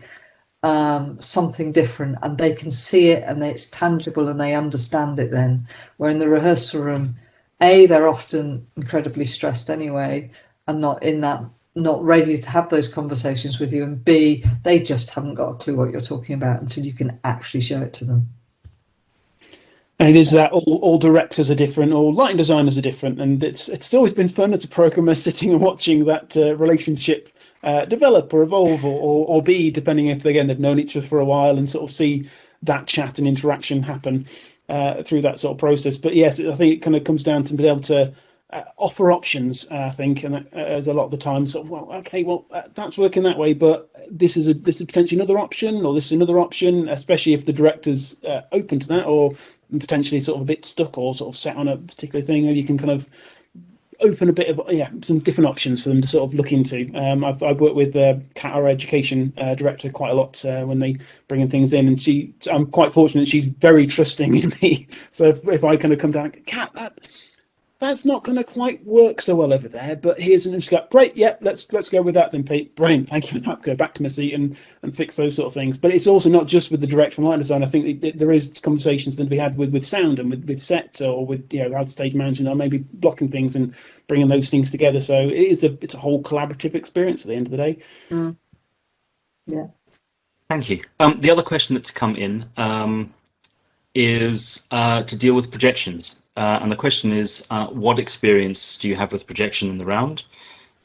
something different, and they can see it and it's tangible and they understand it then. Where in the rehearsal room, A, they're often incredibly stressed anyway and not ready to have those conversations with you, and B, they just haven't got a clue what you're talking about until you can actually show it to them. And it is that all directors are different, all lighting designers are different, and it's always been fun as a programmer sitting and watching that relationship develop or evolve or be, depending if again they've known each other for a while, and sort of see that chat and interaction happen through that sort of process. But yes, I think it kind of comes down to being able to offer options. I think, and as a lot of the time, sort of, well, okay, well that's working that way, but this is potentially another option, or this is another option, especially if the director's open to that, or potentially sort of a bit stuck or sort of set on a particular thing. Maybe you can kind of open a bit of some different options for them to sort of look into. I've worked with Kat, our education director, quite a lot when they bring in things in, and I'm quite fortunate she's very trusting in me. So if I kind of come down, Kat, that's not going to quite work so well over there, but here's an interesting, great, yeah, let's go with that then, Pete. Brilliant, thank you for that. Go back to my seat and fix those sort of things. But it's also not just with the director and light design. I think there is conversations that to be had with sound and with set, or with how to stage management, or maybe blocking things and bringing those things together. So it's a whole collaborative experience at the end of the day. Yeah. Thank you. The other question that's come in is to deal with projections. And the question is, what experience do you have with projection in the round?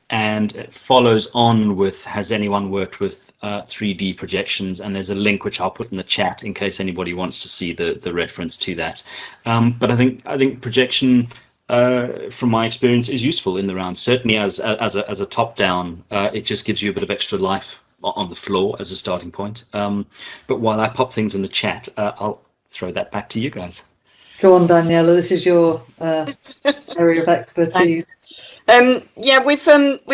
And it follows on with, has anyone worked with 3D projections? And there's a link which I'll put in the chat in case anybody wants to see the reference to that. But I think projection, from my experience, is useful in the round. Certainly as a top down, it just gives you a bit of extra life on the floor as a starting point. But while I pop things in the chat, I'll throw that back to you guys. Go on, Daniela. This is your area of expertise. Yeah, we've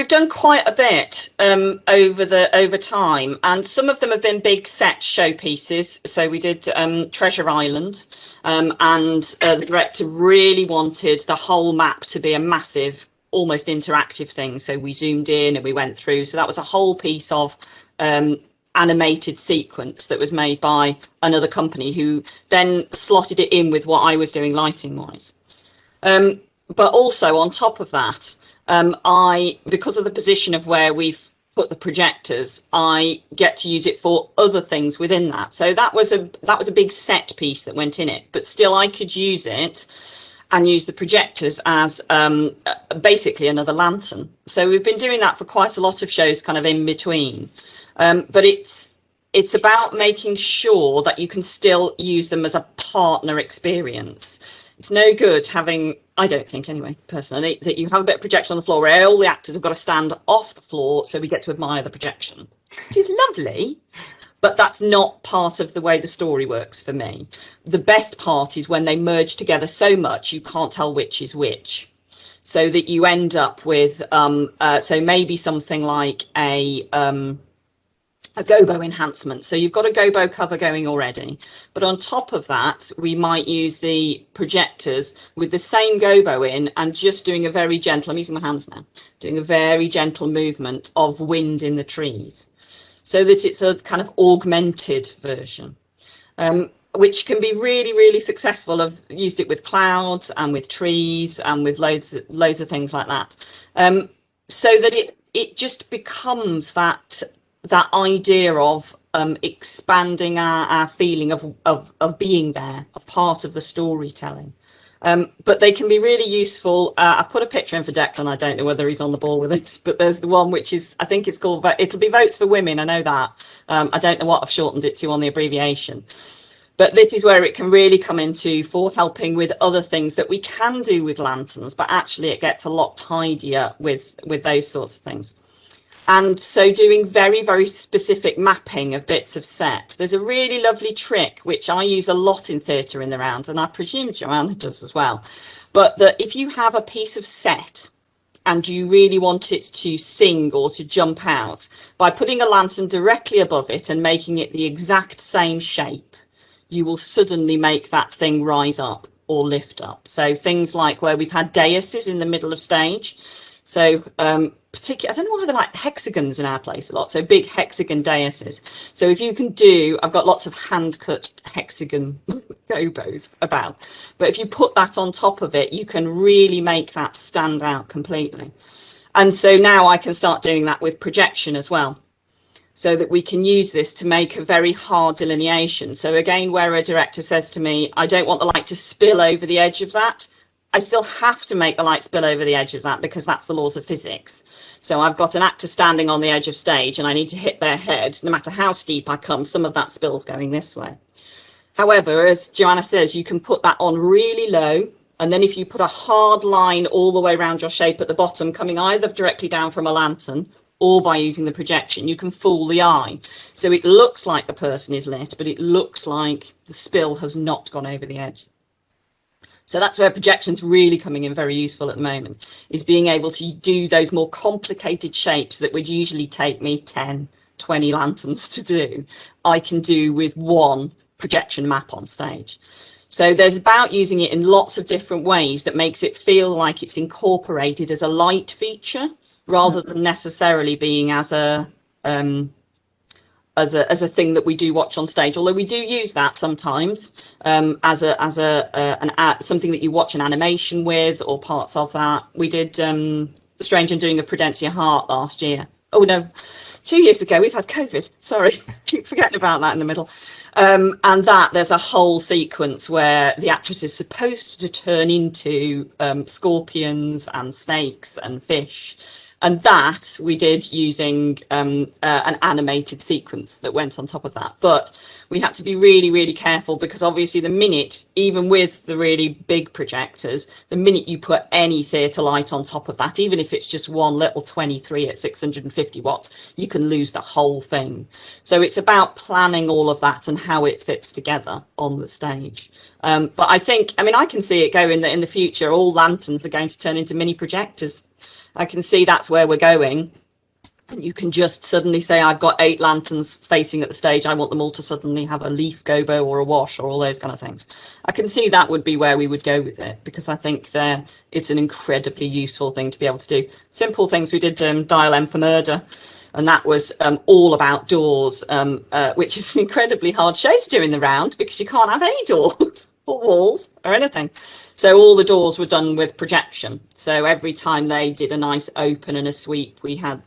done quite a bit over time, and some of them have been big set showpieces. So we did Treasure Island, and the director really wanted the whole map to be a massive, almost interactive thing. So we zoomed in and we went through. So that was a whole piece of animated sequence that was made by another company, who then slotted it in with what I was doing lighting wise. But also on top of that, because of the position of where we've put the projectors, I get to use it for other things within that. So that was a big set piece that went in it, but still I could use it and use the projectors as basically another lantern. So we've been doing that for quite a lot of shows kind of in between. But it's about making sure that you can still use them as a partner experience. It's no good having, I don't think anyway, personally, that you have a bit of projection on the floor where all the actors have got to stand off the floor so we get to admire the projection, which is lovely, but that's not part of the way the story works for me. The best part is when they merge together so much you can't tell which is which. So that you end up with, so maybe something like a gobo enhancement. So you've got a gobo cover going already, but on top of that, we might use the projectors with the same gobo in and just doing a very gentle, I'm using my hands now, doing a very gentle movement of wind in the trees, so that it's a kind of augmented version, which can be really, really successful. I've used it with clouds and with trees and with loads of things like that. So that it just becomes that idea of expanding our feeling of being there, of part of the storytelling. But they can be really useful. I've put a picture in for Declan. I don't know whether he's on the ball with this, but there's the one which is, I think it's called, it'll be Votes for Women. I know that. I don't know what I've shortened it to on the abbreviation. But this is where it can really come into for helping with other things that we can do with lanterns, but actually it gets a lot tidier with those sorts of things. And so doing very, very specific mapping of bits of set. There's a really lovely trick, which I use a lot in theatre in the round, and I presume Johanna does as well. But that if you have a piece of set and you really want it to sing or to jump out, by putting a lantern directly above it and making it the exact same shape, you will suddenly make that thing rise up or lift up. So things like where we've had daises in the middle of stage. So particularly, I don't know why they like hexagons in our place a lot. So big hexagon daises. So if you can do, I've got lots of hand cut hexagon gobos about, but if you put that on top of it, you can really make that stand out completely. And so now I can start doing that with projection as well, so that we can use this to make a very hard delineation. So again, where a director says to me, I don't want the light to spill over the edge of that, I still have to make the light spill over the edge of that because that's the laws of physics. So I've got an actor standing on the edge of stage and I need to hit their head. No matter how steep I come, some of that spill's going this way. However, as Johanna says, you can put that on really low. And then if you put a hard line all the way around your shape at the bottom, coming either directly down from a lantern or by using the projection, you can fool the eye. So it looks like the person is lit, but it looks like the spill has not gone over the edge. So that's where projection's really coming in very useful at the moment, is being able to do those more complicated shapes that would usually take me 10, 20 lanterns to do. I can do with one projection map on stage. So there's about using it in lots of different ways that makes it feel like it's incorporated as a light feature rather than necessarily being as a thing that we do watch on stage, although we do use that sometimes as something that you watch an animation with or parts of that. We did The Strange Undoing of Prudencia Hart last year. Oh no, 2 years ago. We've had COVID. Sorry, keep forgetting about that in the middle. And that there's a whole sequence where the actress is supposed to turn into scorpions and snakes and fish. And that we did using an animated sequence that went on top of that. But we had to be really, really careful because obviously the minute, even with the really big projectors, the minute you put any theatre light on top of that, even if it's just one little 23 at 650 watts, you can lose the whole thing. So it's about planning all of that and how it fits together on the stage. But I think, I mean, I can see it go in the future, all lanterns are going to turn into mini projectors. I can see that's where we're going. And you can just suddenly say, I've got 8 lanterns facing at the stage. I want them all to suddenly have a leaf gobo or a wash or all those kind of things. I can see that would be where we would go with it, because I think it's an incredibly useful thing to be able to do. Simple things. We did Dial M for Murder, and that was all about doors, which is an incredibly hard show to do in the round because you can't have any doors or walls or anything. So all the doors were done with projection. So every time they did a nice open and a sweep, we had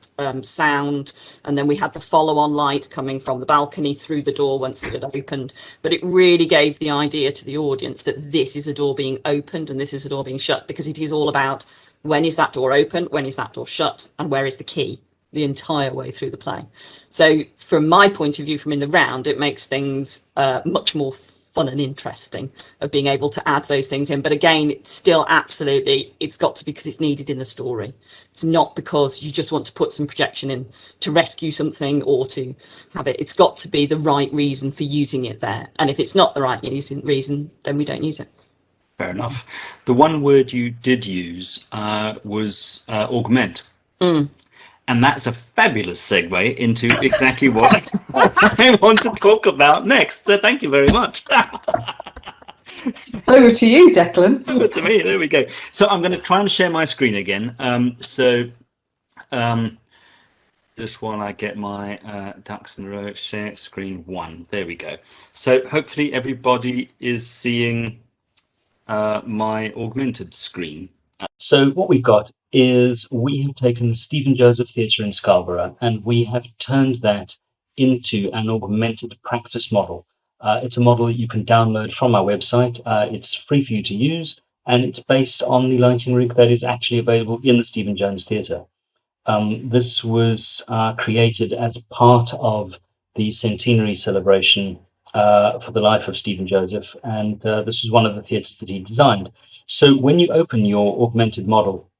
sound, and then we had the follow-on light coming from the balcony through the door once it had opened. But it really gave the idea to the audience that this is a door being opened and this is a door being shut, because it is all about when is that door open, when is that door shut, and where is the key the entire way through the play. So from my point of view, from in the round, it makes things much more fun and interesting of being able to add those things in. But again, it's still absolutely, it's got to be because it's needed in the story. It's not because you just want to put some projection in to rescue something or to have it. It's got to be the right reason for using it there. And if it's not the right reason, then we don't use it. Fair enough. The one word you did use was augment. And that's a fabulous segue into exactly what I want to talk about next. So thank you very much. Over to you, Declan. Over to me. There we go. So I'm going to try and share my screen again. Just while I get my ducks in a row, share screen 1. There we go. So hopefully everybody is seeing my augmented screen. So what we've got is we have taken the Stephen Joseph Theatre in Scarborough and we have turned that into an augmented practice model. It's a model that you can download from our website. It's free for you to use, and it's based on the lighting rig that is actually available in the Stephen Jones Theatre. This was created as part of the centenary celebration for the life of Stephen Joseph, and this is one of the theatres that he designed. So when you open your augmented model,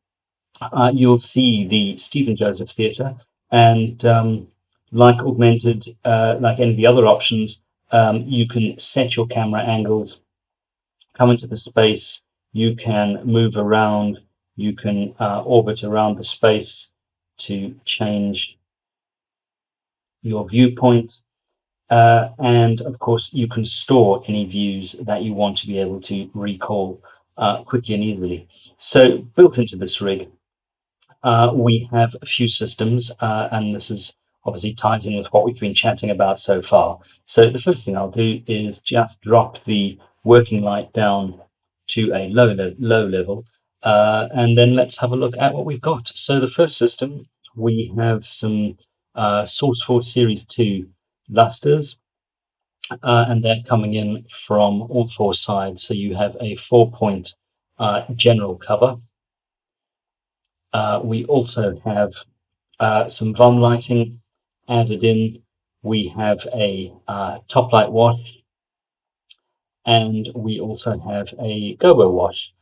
you'll see the Stephen Joseph Theatre, and like augmented, like any of the other options, you can set your camera angles, come into the space, you can move around, you can orbit around the space to change your viewpoint, and of course you can store any views that you want to be able to recall quickly and easily. So built into this rig, we have a few systems, and this is obviously ties in with what we've been chatting about so far. So the first thing I'll do is just drop the working light down to a low level, and then let's have a look at what we've got. So the first system, we have some Sourceforge Series 2 lusters, and they're coming in from all four sides. So you have a 4-point general cover. We also have some VOM lighting added in. We have a top light wash, and we also have a gobo wash.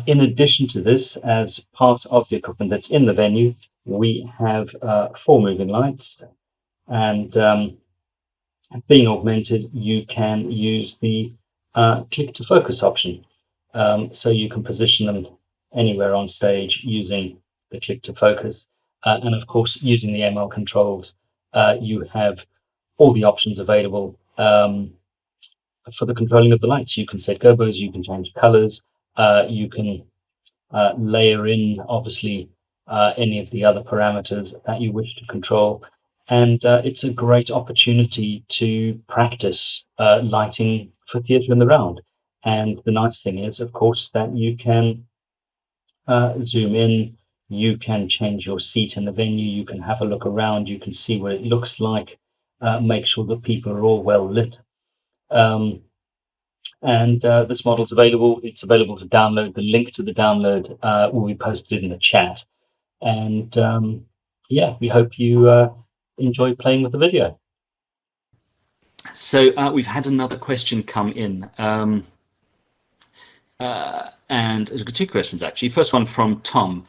In addition to this, as part of the equipment that's in the venue, we have 4 moving lights, and being augmented, you can use the click to focus option. So you can position them anywhere on stage using the click to focus. And of course, using the ML controls, you have all the options available for the controlling of the lights. You can set gobos, you can change colors, you can layer in, obviously, any of the other parameters that you wish to control. And it's a great opportunity to practice lighting for theatre in the round. And the nice thing is, of course, that you can zoom in, you can change your seat in the venue, you can have a look around, you can see what it looks like, make sure that people are all well lit. And this model's available. It's available to download. The link to the download will be posted in the chat. And yeah, we hope you enjoy playing with the video. So we've had another question come in. And there's 2 questions, actually. First one from Tom.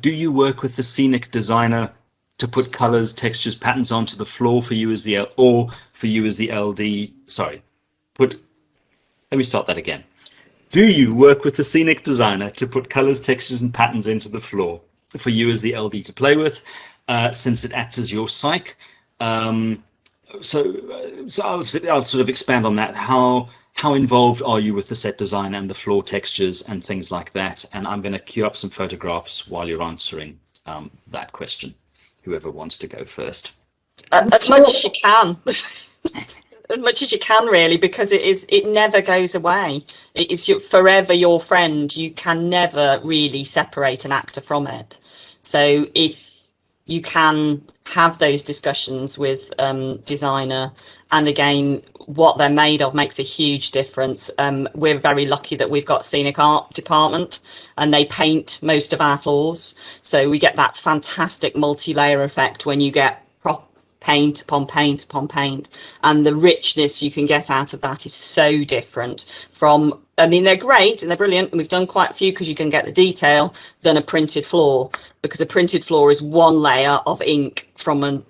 Do you work with the scenic designer to put colors, textures, patterns onto the floor for you as the LD? Sorry, let me start that again. Do you work with the scenic designer to put colors, textures, and patterns into the floor for you as the LD to play with, since it acts as your psych? So I'll sort of expand on that. How involved are you with the set design and the floor textures and things like that? And I'm going to queue up some photographs while you're answering that question. Whoever wants to go first. As much as you can. As much as you can, really, because it never goes away. It is forever your friend. You can never really separate an actor from it. So if you can have those discussions with designer, and again, what they're made of makes a huge difference. We're very lucky that we've got scenic art department, and they paint most of our floors, so we get that fantastic multi-layer effect when you get paint upon paint upon paint, and the richness you can get out of that is so different from, I mean, they're great and they're brilliant, and we've done quite a few because you can get the detail, than a printed floor, because a printed floor is one layer of ink from a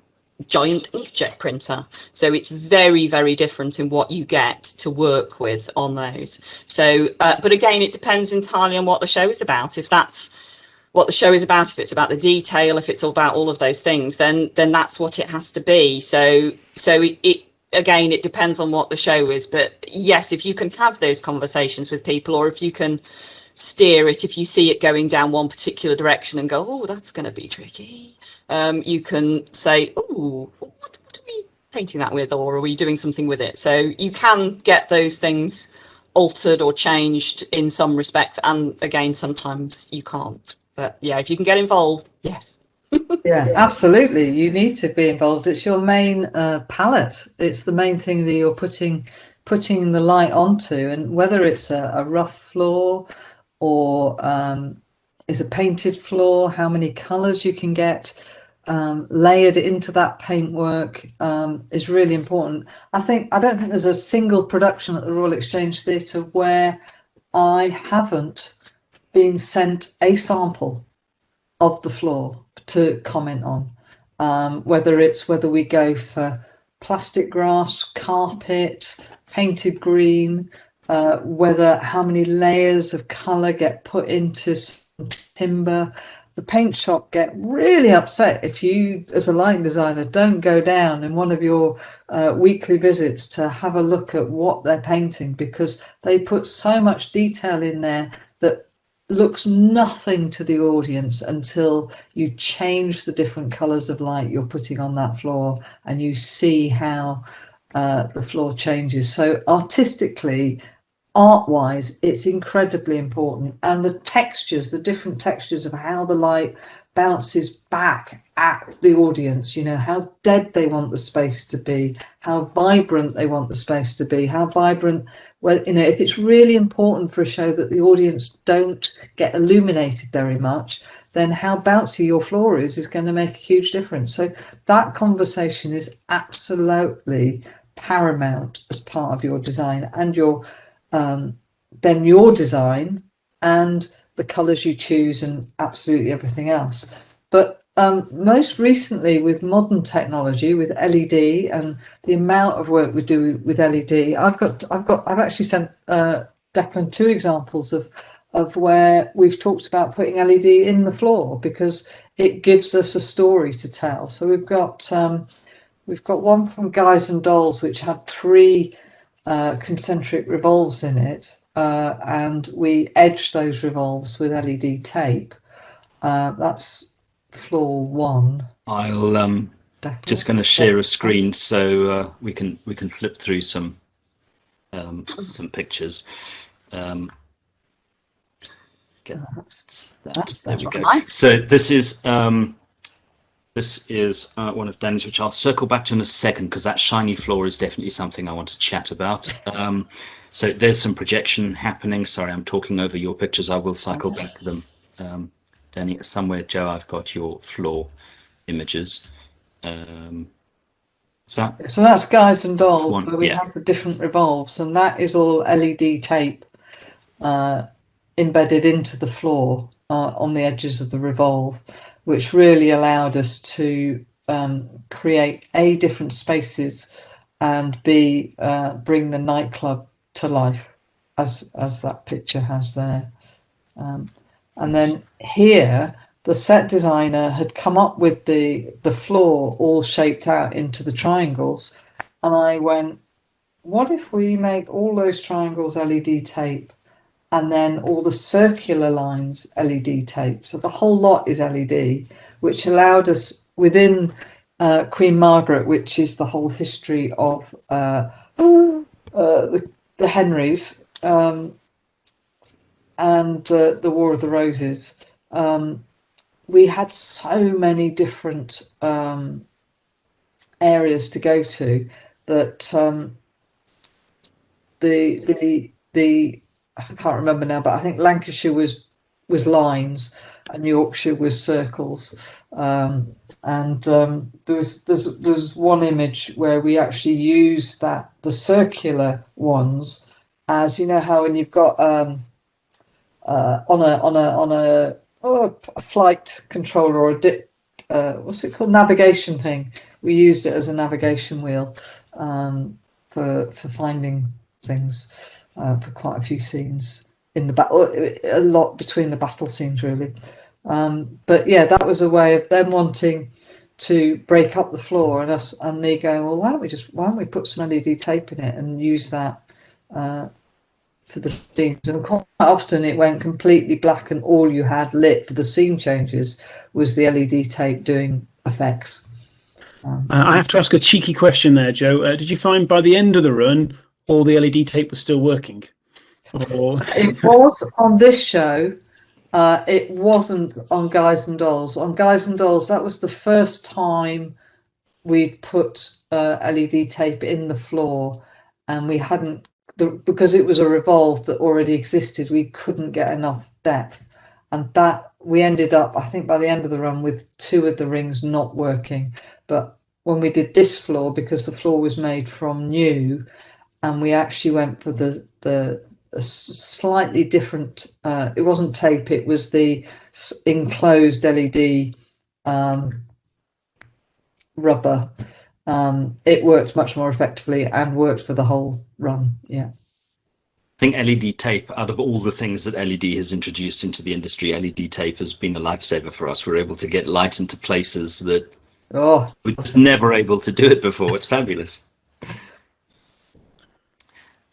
giant inkjet printer, so it's very, very different in what you get to work with on those. So but again, it depends entirely on what the show is about. If that's what the show is about, if it's about the detail, if it's all about all of those things, then that's what it has to be. So it again, it depends on what the show is. But yes, if you can have those conversations with people, or if you can steer it, if you see it going down one particular direction and go, oh, that's going to be tricky, you can say, oh, what are we painting that with, or are we doing something with it? So you can get those things altered or changed in some respects, and again, sometimes you can't. But yeah, if you can get involved, yes. Yeah, absolutely. You need to be involved. It's your main palette. It's the main thing that you're putting the light onto, and whether it's a rough floor or is a painted floor, how many colours you can get layered into that paintwork is really important. I don't think there's a single production at the Royal Exchange Theatre where I haven't been sent a sample of the floor to comment on, whether we go for plastic grass, carpet, painted green, whether how many layers of colour get put into some timber. The paint shop get really upset if you, as a lighting designer, don't go down in one of your weekly visits to have a look at what they're painting, because they put so much detail in there that looks nothing to the audience until you change the different colours of light you're putting on that floor, and you see how the floor changes. So artistically, art-wise, it's incredibly important. And the textures, the different textures of how the light bounces back at the audience, you know, how dead they want the space to be, how vibrant they want the space to be, how vibrant, well, you know, if it's really important for a show that the audience don't get illuminated very much, then how bouncy your floor is going to make a huge difference. So that conversation is absolutely paramount as part of your design, and your then your design and the colours you choose and absolutely everything else. But most recently, with modern technology, with LED and the amount of work we do with LED, I've actually sent Declan 2 examples of where we've talked about putting LED in the floor because it gives us a story to tell. So we've got one from Guys and Dolls which had 3 concentric revolves in it, and we edged those revolves with LED tape. That's floor 1. I'll just going to share a screen so we can flip through some pictures. There we go. So this is one of Danny's, which I'll circle back to in a second because that shiny floor is definitely something I want to chat about. So there's some projection happening. Sorry, I'm talking over your pictures. I will cycle back to them. Danny, somewhere, Jo, I've got your floor images. So that's Guys and Dolls, one, where we have the different revolves, and that is all LED tape embedded into the floor on the edges of the revolve, which really allowed us to create different spaces and bring the nightclub to life, as that picture has there. And then here, the set designer had come up with the floor all shaped out into the triangles, and I went, what if we make all those triangles LED tape and then all the circular lines LED tape? So the whole lot is LED, which allowed us within Queen Margaret, which is the whole history of the Henrys and the War of the Roses. We had so many different areas to go to that the I can't remember now, but I think Lancashire was lines and Yorkshire was circles. And there's one image where we actually used the circular ones, as you know how when you've got on a flight controller or a what's it called, navigation thing, we used it as a navigation wheel for finding things for quite a few scenes in the battle, a lot between the battle scenes really. But yeah, that was a way of them wanting to break up the floor, and me going, well, why don't we put some LED tape in it and use that for the scenes. And quite often it went completely black and all you had lit for the scene changes was the LED tape doing effects. I have to ask a cheeky question there, Jo. Did you find by the end of the run all the LED tape was still working? Or... It was on this show. It wasn't on Guys and Dolls. On Guys and Dolls, that was the first time we'd put LED tape in the floor, and we hadn't, because it was a revolve that already existed, we couldn't get enough depth, and that we ended up, I think by the end of the run, with 2 of the rings not working. But when we did this floor, because the floor was made from new, and we actually went for the slightly different, it wasn't tape, it was the enclosed LED rubber. It worked much more effectively and worked for the whole run. Yeah, I think LED tape, out of all the things that LED has introduced into the industry, LED tape has been a lifesaver for us. We're able to get light into places that we was never able to do it before. It's fabulous.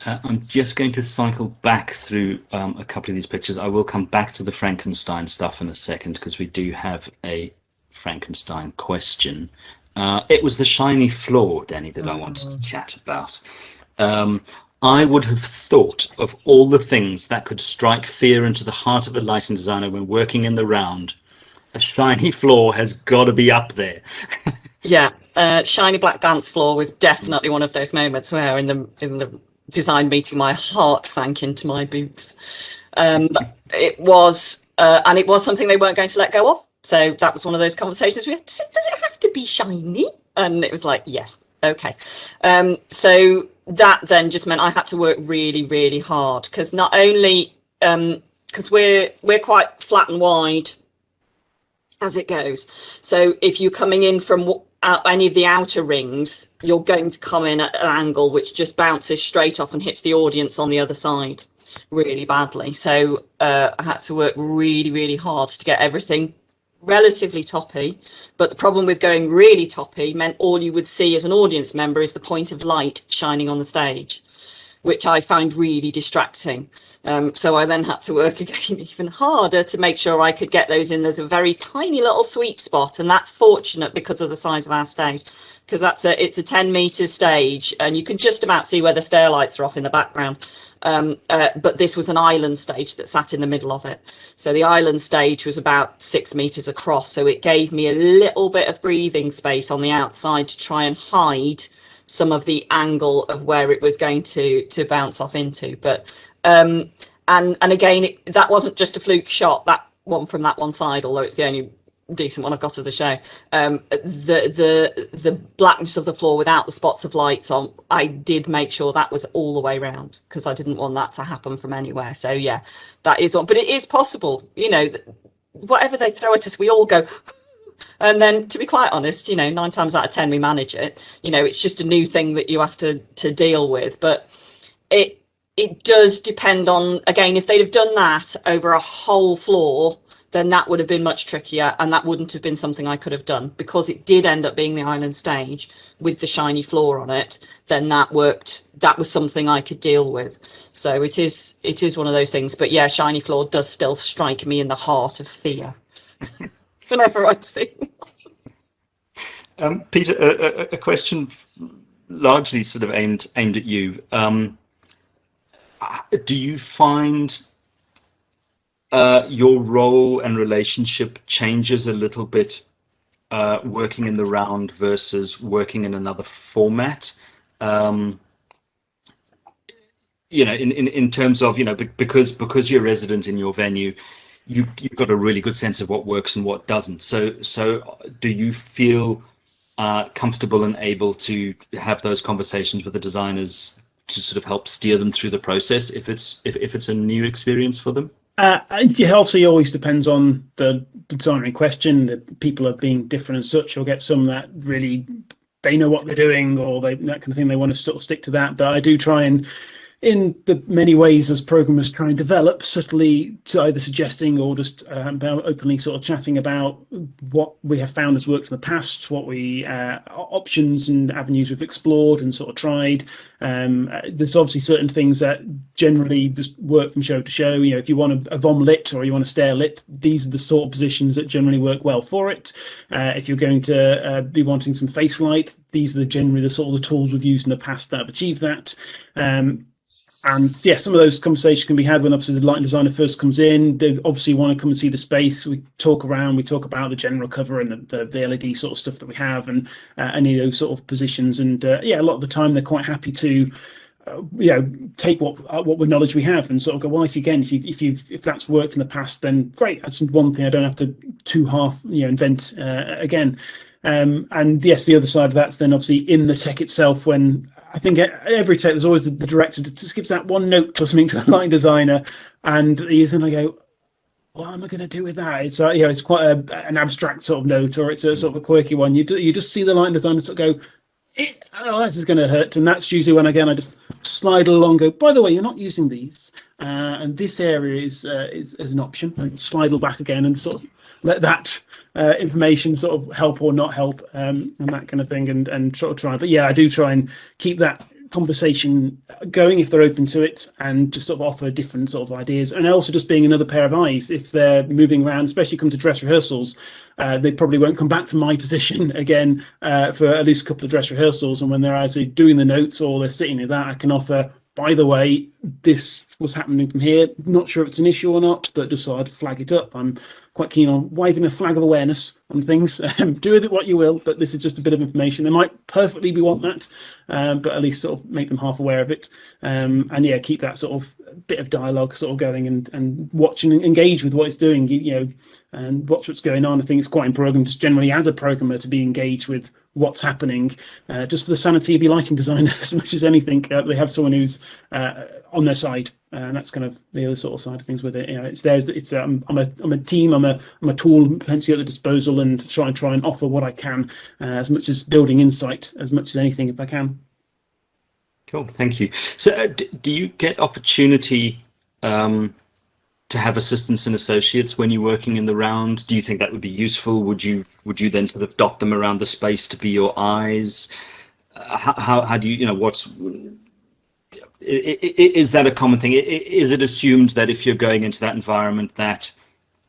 I'm just going to cycle back through a couple of these pictures. I will come back to the Frankenstein stuff in a second because we do have a Frankenstein question. It was the shiny floor, Danny, that I wanted to chat about. I would have thought of all the things that could strike fear into the heart of a lighting designer when working in the round. A shiny floor has got to be up there. Yeah, shiny black dance floor was definitely one of those moments where in the design meeting my heart sank into my boots. It was and it was something they weren't going to let go of. So that was one of those conversations we had to say, does it have to be shiny? And it was like, yes, okay. So that then just meant I had to work really, really hard because not only because we're quite flat and wide as it goes. So if you're coming in from any of the outer rings, you're going to come in at an angle which just bounces straight off and hits the audience on the other side really badly. So I had to work really, really hard to get everything relatively toppy. But the problem with going really toppy meant all you would see as an audience member is the point of light shining on the stage, which I found really distracting. So I then had to work again even harder to make sure I could get those in. There's a very tiny little sweet spot, and that's fortunate because of the size of our stage, because it's a 10-meter stage, and you can just about see where the stair lights are off in the background. But this was an island stage that sat in the middle of it. So the island stage was about 6 meters across, so it gave me a little bit of breathing space on the outside to try and hide some of the angle of where it was going to bounce off into. But and again, that wasn't just a fluke shot, that one from that one side, although it's the only decent one I've got of the show. The blackness of the floor without the spots of lights on, I did make sure that was all the way around because I didn't want that to happen from anywhere. So yeah, that is one, but it is possible, you know, whatever they throw at us, we all go. And then, to be quite honest, you know, 9 times out of 10 we manage it. You know, it's just a new thing that you have to deal with. But it does depend on, again, if they'd have done that over a whole floor, then that would have been much trickier, and that wouldn't have been something I could have done because it did end up being the island stage with the shiny floor on it. Then that worked. That was something I could deal with. So it is one of those things. But yeah, shiny floor does still strike me in the heart of fear. Whenever I see. Peter, a question largely sort of aimed at you. Do you find your role and relationship changes a little bit working in the round versus working in another format? You know, in terms of, you know, because you're resident in your venue, you've got a really good sense of what works and what doesn't. So do you feel comfortable and able to have those conversations with the designers to sort of help steer them through the process if it's a new experience for them? It obviously always depends on the designer in question. The people are being different and such. You'll get some that really they know what they're doing, or that kind of thing. They want to sort of stick to that. But I do try and, in the many ways as programmers try and develop, subtly to either suggesting or just openly sort of chatting about what we have found has worked in the past, what we options and avenues we've explored and sort of tried. There's obviously certain things that generally just work from show to show. You know, if you want a vom lit or you want a stair lit, these are the sort of positions that generally work well for it. If you're going to be wanting some face light, these are generally the sort of the tools we've used in the past that have achieved that. And yeah, some of those conversations can be had when obviously the lighting designer first comes in. They obviously want to come and see the space. We talk around, we talk about the general cover and the LED sort of stuff that we have, and any of those sort of positions. And yeah, a lot of the time they're quite happy to you know, take what knowledge we have and sort of go, well, if that's worked in the past, then great. That's one thing I don't have to invent again. And yes, the other side of that's then obviously in the tech itself, when I think every tech, there's always the director that just gives that one note or something to the line designer, and he's going to go, what am I going to do with that? It's it's quite an abstract sort of note, or it's a sort of a quirky one. You just see the line designer sort of go, this is going to hurt, and that's usually when again I just slide along, go, by the way, you're not using these, and this area is an option, and slide back again and sort of let that information sort of help or not help, and that kind of thing, and sort of try. But yeah, I do try and keep that conversation going if they're open to it, and just sort of offer different sort of ideas, and also just being another pair of eyes if they're moving around, especially come to dress rehearsals. They probably won't come back to my position again for at least a couple of dress rehearsals, and when they're either doing the notes or they're sitting at that, I can offer, by the way, this was happening from here, not sure if it's an issue or not, but just so I'd flag it up. I'm quite keen on waving a flag of awareness on things. Do with it what you will, but this is just a bit of information. They might perfectly be want that, but at least sort of make them half aware of it. And yeah, keep that sort of bit of dialogue sort of going, and watch and engage with what it's doing, you know, and watch what's going on. I think it's quite important just generally as a programmer to be engaged with what's happening, just for the sanity of your lighting designer as much as anything. They have someone who's on their side, and that's kind of the other sort of side of things with it. You know, it's theirs. It's I'm a team. I'm a tool potentially at the disposal, and try and offer what I can, as much as building insight as much as anything if I can. Cool, thank you. So do you get opportunity to have assistants and associates when you're working in the round? Do you think that would be useful? Would you then sort of dot them around the space to be your eyes? How do you, you know, what's, is that a common thing? Is it assumed that if you're going into that environment that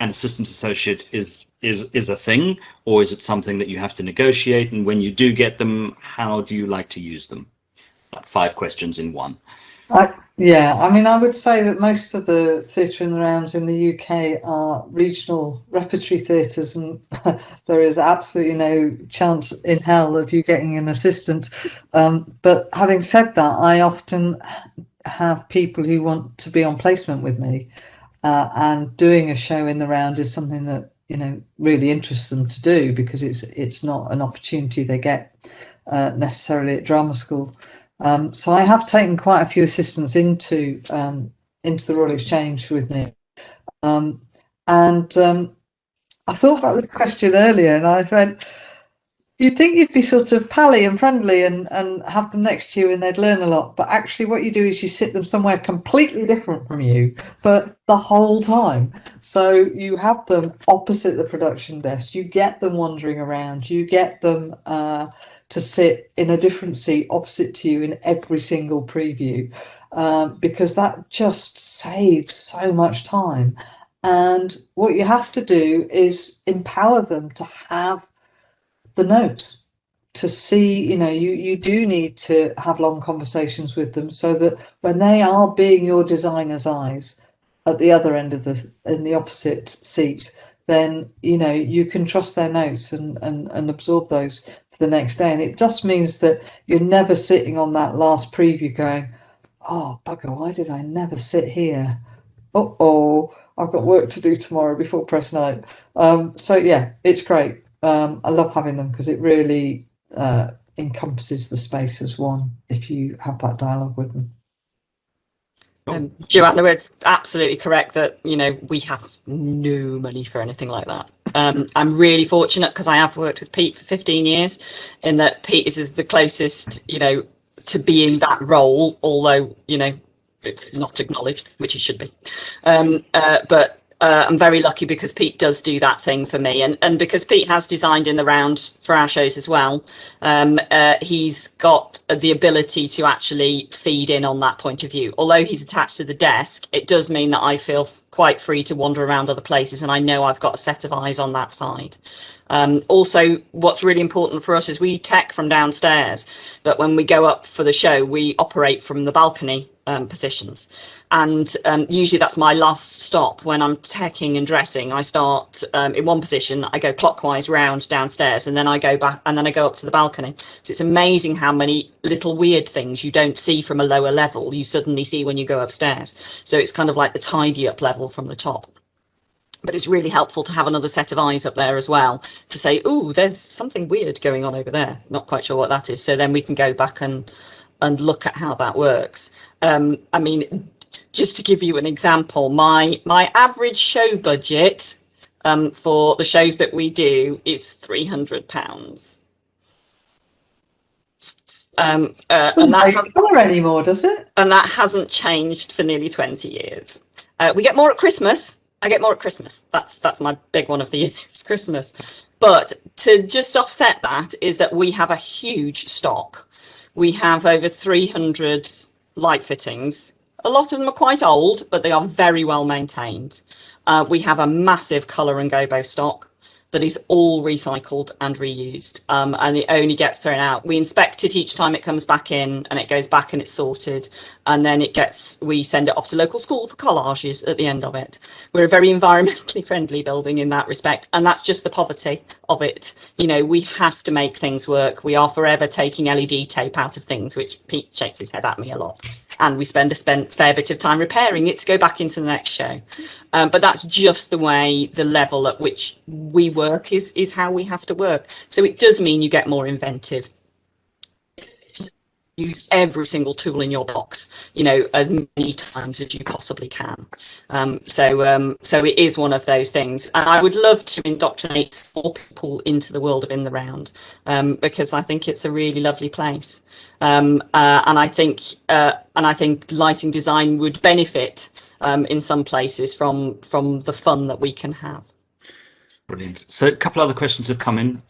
an assistant associate is a thing, or is it something that you have to negotiate? And when you do get them, how do you like to use them? Like 5 questions in one. Yeah, I mean, I would say that most of the theatre in the rounds in the UK are regional repertory theatres, and there is absolutely no chance in hell of you getting an assistant. But having said that, I often have people who want to be on placement with me, and doing a show in the round is something that, you know, really interests them to do, because it's not an opportunity they get necessarily at drama school. So I have taken quite a few assistants into the Royal Exchange with me, and I thought about this question earlier, and I went, you'd think you'd be sort of pally and friendly and have them next to you and they'd learn a lot, but actually what you do is you sit them somewhere completely different from you, but the whole time. So you have them opposite the production desk, you get them wandering around, you get them to sit in a different seat opposite to you in every single preview, because that just saves so much time. And what you have to do is empower them to have the notes, to see, you know, you do need to have long conversations with them, so that when they are being your designer's eyes at the other end of in the opposite seat, then, you know, you can trust their notes and absorb those for the next day. And it just means that you're never sitting on that last preview going, oh, bugger, why did I never sit here? Uh-oh, I've got work to do tomorrow before press night. So, yeah, it's great. I love having them because it really encompasses the space as one if you have that dialogue with them. Johanna was absolutely correct that, you know, we have no money for anything like that. I'm really fortunate because I have worked with Pete for 15 years, in that Pete is the closest, you know, to being that role, although, you know, it's not acknowledged, which it should be. But I'm very lucky because Pete does do that thing for me, and because Pete has designed in the round for our shows as well, he's got the ability to actually feed in on that point of view. Although he's attached to the desk, it does mean that I feel quite free to wander around other places, and I know I've got a set of eyes on that side. Also, what's really important for us is we tech from downstairs, but when we go up for the show, we operate from the balcony positions, and usually that's my last stop. When I'm teching and dressing, I start in one position, I go clockwise round downstairs, and then I go back, and then I go up to the balcony. So it's amazing how many little weird things you don't see from a lower level you suddenly see when you go upstairs. So it's kind of like the tidy up level from the top. But it's really helpful to have another set of eyes up there as well, to say, oh, there's something weird going on over there, not quite sure what that is. So then we can go back and look at how that works. I mean, just to give you an example, my average show budget for the shows that we do is £300. And that hasn't anymore, does it? And that hasn't changed for nearly 20 years. We get more at Christmas. I get more at Christmas. That's my big one of the year, is Christmas. But to just offset that is that we have a huge stock. We have over 300 light fittings. A lot of them are quite old, but they are very well maintained. We have a massive colour and gobo stock that is all recycled and reused, and it only gets thrown out. We inspect it each time it comes back in, and it goes back and it's sorted, and then we send it off to local school for collages at the end of it. We're a very environmentally friendly building in that respect, and that's just the poverty of it. You know, we have to make things work. We are forever taking LED tape out of things, which Pete shakes his head at me a lot, and we spend a fair bit of time repairing it to go back into the next show. But that's just the way, the level at which we work is how we have to work. So it does mean you get more inventive. Use every single tool in your box, you know, as many times as you possibly can. So it is one of those things, and I would love to indoctrinate more people into the world of In the Round, because I think it's a really lovely place, and I think lighting design would benefit in some places from the fun that we can have. Brilliant. So a couple other questions have come in.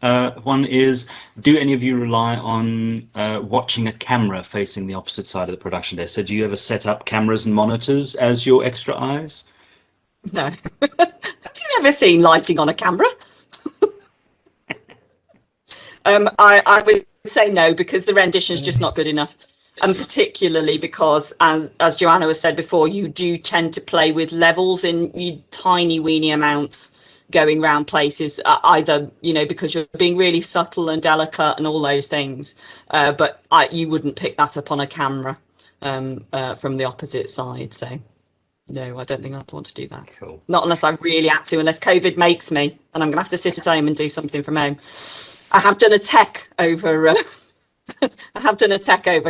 One is, do any of you rely on watching a camera facing the opposite side of the production desk? So do you ever set up cameras and monitors as your extra eyes? No. Have you ever seen lighting on a camera? I would say no, because the rendition is just not good enough. And particularly because, as Johanna has said before, you do tend to play with levels in tiny weeny amounts going round places, either, you know, because you're being really subtle and delicate and all those things, but you wouldn't pick that up on a camera from the opposite side. So no, I don't think I'd want to do that. Cool. Not unless I really had to, unless COVID makes me and I'm gonna have to sit at home and do something from home. I have done a tech over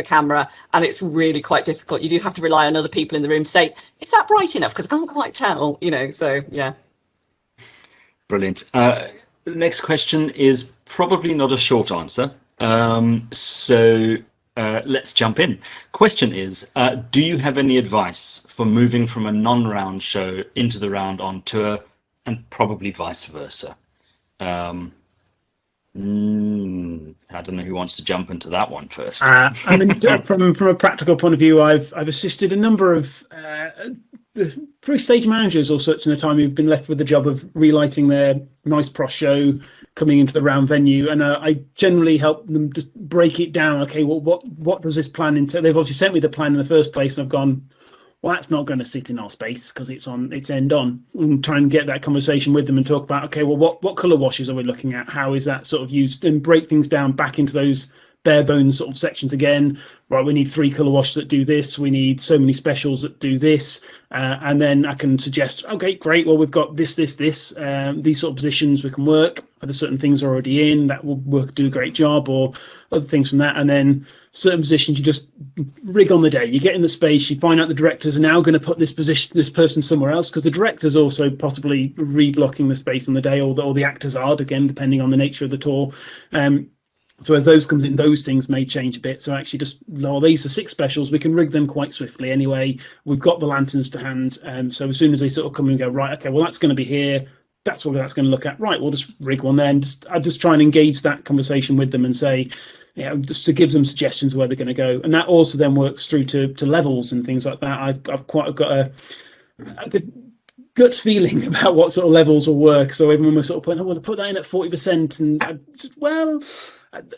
camera, and it's really quite difficult. You do have to rely on other people in the room to say, is that bright enough, because I can't quite tell, you know. So yeah. Brilliant. The next question is probably not a short answer, so let's jump in. Question is, do you have any advice for moving from a non-round show into the round on tour, and probably vice versa? I don't know who wants to jump into that one first. I mean, from a practical point of view, I've assisted a number of three stage managers or such in the time who've been left with the job of relighting their nice pros show coming into the round venue, and I generally help them just break it down. Okay, well, what does this plan entail? They've obviously sent me the plan in the first place, and I've gone, well, that's not going to sit in our space because it's end on, and try and get that conversation with them and talk about, okay, well, what colour washes are we looking at? How is that sort of used? And break things down back into those bare bones sort of sections again. Right, we need 3 colour washes that do this. We need so many specials that do this. And then I can suggest, okay, great. Well, we've got this. These sort of positions we can work. Are there certain things already in that will work, do a great job, or other things from that? And then certain positions you just rig on the day. You get in the space, you find out the directors are now going to put this person somewhere else, because the directors also possibly reblocking the space on the day, or the actors are, again, depending on the nature of the tour. So as those comes in, those things may change a bit. So actually just, these are 6 specials. We can rig them quite swiftly anyway. We've got the lanterns to hand. So as soon as they sort of come and go, right, okay, well, that's going to be here. That's what that's going to look at. Right, we'll just rig one then. I just try and engage that conversation with them and say, you know, just to give them suggestions where they're going to go. And that also then works through to levels and things like that. I've got a good gut feeling about what sort of levels will work. So even when we're sort of putting, I want to put that in at 40%, and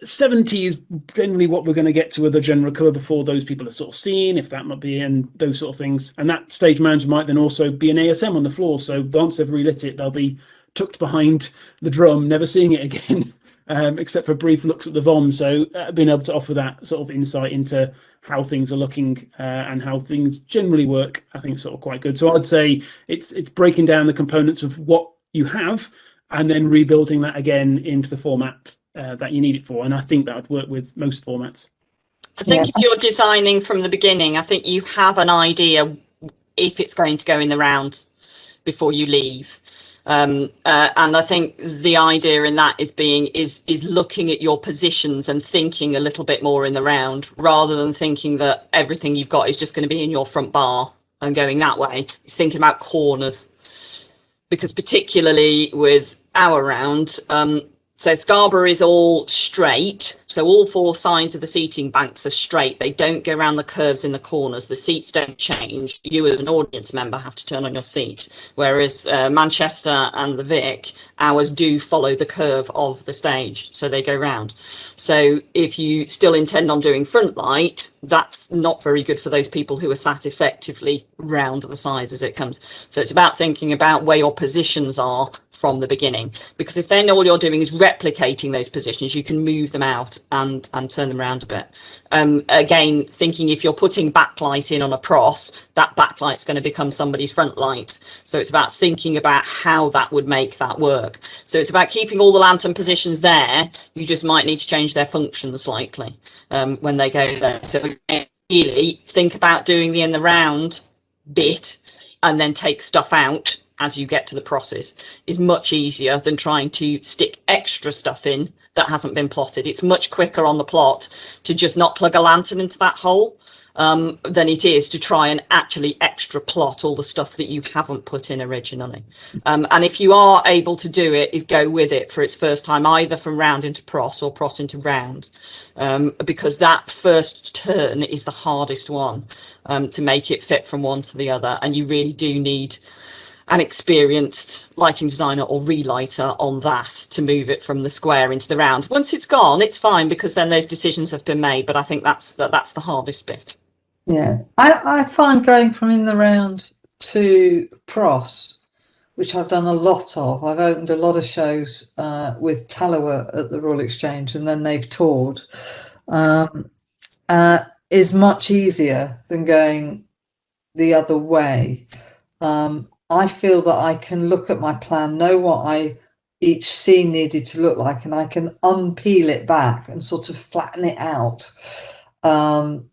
70 is generally what we're going to get to with the general cover before those people are sort of seen, if that might be, and those sort of things. And that stage manager might then also be an ASM on the floor. So once they've relit it, they'll be tucked behind the drum, never seeing it again, except for brief looks at the VOM. So being able to offer that sort of insight into how things are looking and how things generally work, I think is sort of quite good. So I'd say it's breaking down the components of what you have and then rebuilding that again into the format that you need it for. And I think that would work with most formats. I think if you're designing from the beginning, I think you have an idea if it's going to go in the round before you leave. And I think the idea in that is looking at your positions and thinking a little bit more in the round, rather than thinking that everything you've got is just going to be in your front bar and going that way. It's thinking about corners, because particularly with our round, so Scarborough is all straight, so all four sides of the seating banks are straight. They don't go around the curves in the corners. The seats don't change. You as an audience member have to turn on your seat, whereas Manchester and the Vic, ours do follow the curve of the stage, so they go round. So if you still intend on doing front light, that's not very good for those people who are sat effectively round the sides as it comes. So it's about thinking about where your positions are from the beginning, because if then all you're doing is replicating those positions, you can move them out and turn them around a bit. Again, thinking if you're putting backlight in on a pros, that backlight's going to become somebody's front light. So it's about thinking about how that would make that work. So it's about keeping all the lantern positions there. You just might need to change their function slightly when they go there. So really think about doing the in the round bit and then take stuff out as you get to the process is much easier than trying to stick extra stuff in that hasn't been plotted. It's much quicker on the plot to just not plug a lantern into that hole than it is to try and actually extra plot all the stuff that you haven't put in originally. And if you are able to do it, is go with it for its first time, either from round into pros or pros into round, because that first turn is the hardest one to make it fit from one to the other. And you really do need an experienced lighting designer or relighter on that to move it from the square into the round. Once it's gone, it's fine, because then those decisions have been made, but I think that's the hardest bit. Yeah, I find going from in the round to pros, which I've done a lot of. I've opened a lot of shows with Tallower at the Royal Exchange, and then they've toured, is much easier than going the other way. I feel that I can look at my plan, know what each scene needed to look like, and I can unpeel it back and sort of flatten it out. And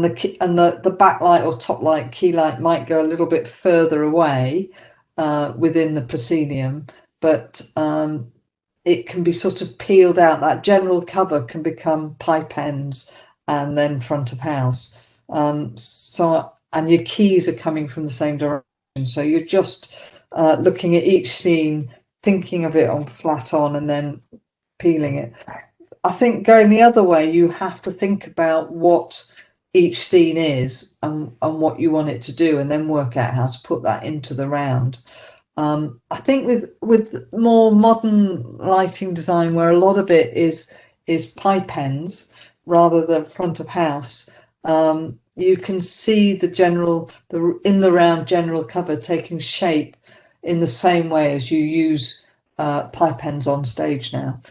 the backlight or top light, key light might go a little bit further away within the proscenium, but it can be sort of peeled out. That general cover can become pipe ends and then front of house. And your keys are coming from the same direction. So you're just looking at each scene, thinking of it on flat on, and then peeling it. I think going the other way, you have to think about what each scene is and what you want it to do, and then work out how to put that into the round. I think with more modern lighting design, where a lot of it is pipe ends rather than front of house, you can see the in the round general cover taking shape in the same way as you use pipe ends on stage now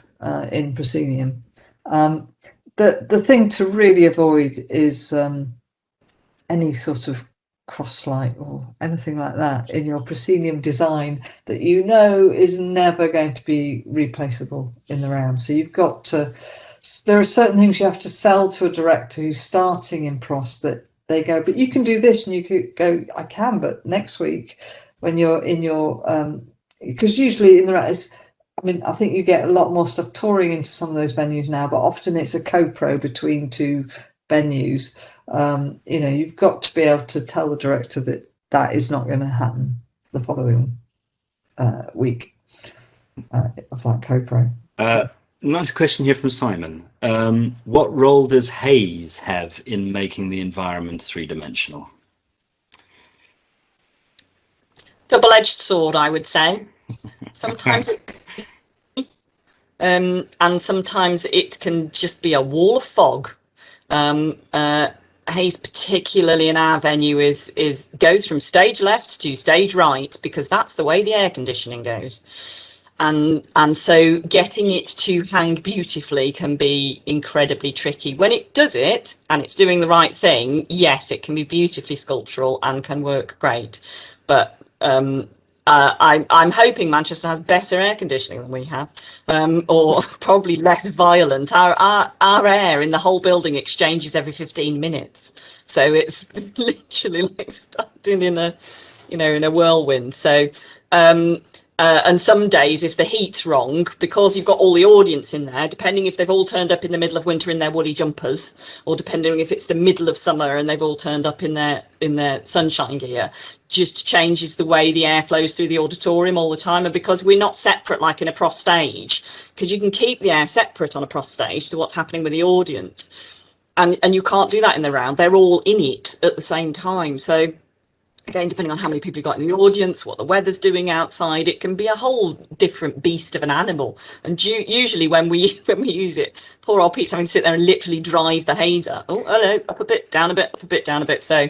in proscenium. The thing to really avoid is any sort of cross light or anything like that in your proscenium design that you know is never going to be replaceable in the round. So you've got to. There are certain things you have to sell to a director who's starting in pros, that they go, but you can do this, and you could go, I can, but next week when you're in your because usually in the I think you get a lot more stuff touring into some of those venues now, but often it's a co-pro between two venues. You've got to be able to tell the director that is not going to happen the following week of that co-pro. Nice question here from Simon. What role does haze have in making the environment three-dimensional? Double-edged sword, I would say. Sometimes and sometimes it can just be a wall of fog. Haze, particularly in our venue, goes from stage left to stage right, because that's the way the air conditioning goes. And so getting it to hang beautifully can be incredibly tricky. When it does it and it's doing the right thing, yes, it can be beautifully sculptural and can work great. But I'm hoping Manchester has better air conditioning than we have, or probably less violent. Our air in the whole building exchanges every 15 minutes, so it's literally like starting in a whirlwind. So And some days, if the heat's wrong, because you've got all the audience in there, depending if they've all turned up in the middle of winter in their woolly jumpers, or depending if it's the middle of summer and they've all turned up in their sunshine gear, just changes the way the air flows through the auditorium all the time. And because we're not separate like in a cross stage, because you can keep the air separate on a cross stage to what's happening with the audience, and you can't do that in the round. They're all in it at the same time. So again, depending on how many people you've got in the audience, what the weather's doing outside, it can be a whole different beast of an animal. And usually when we use it, poor old Pete's having to sit there and literally drive the hazer. Oh, hello, up a bit, down a bit, up a bit, down a bit. So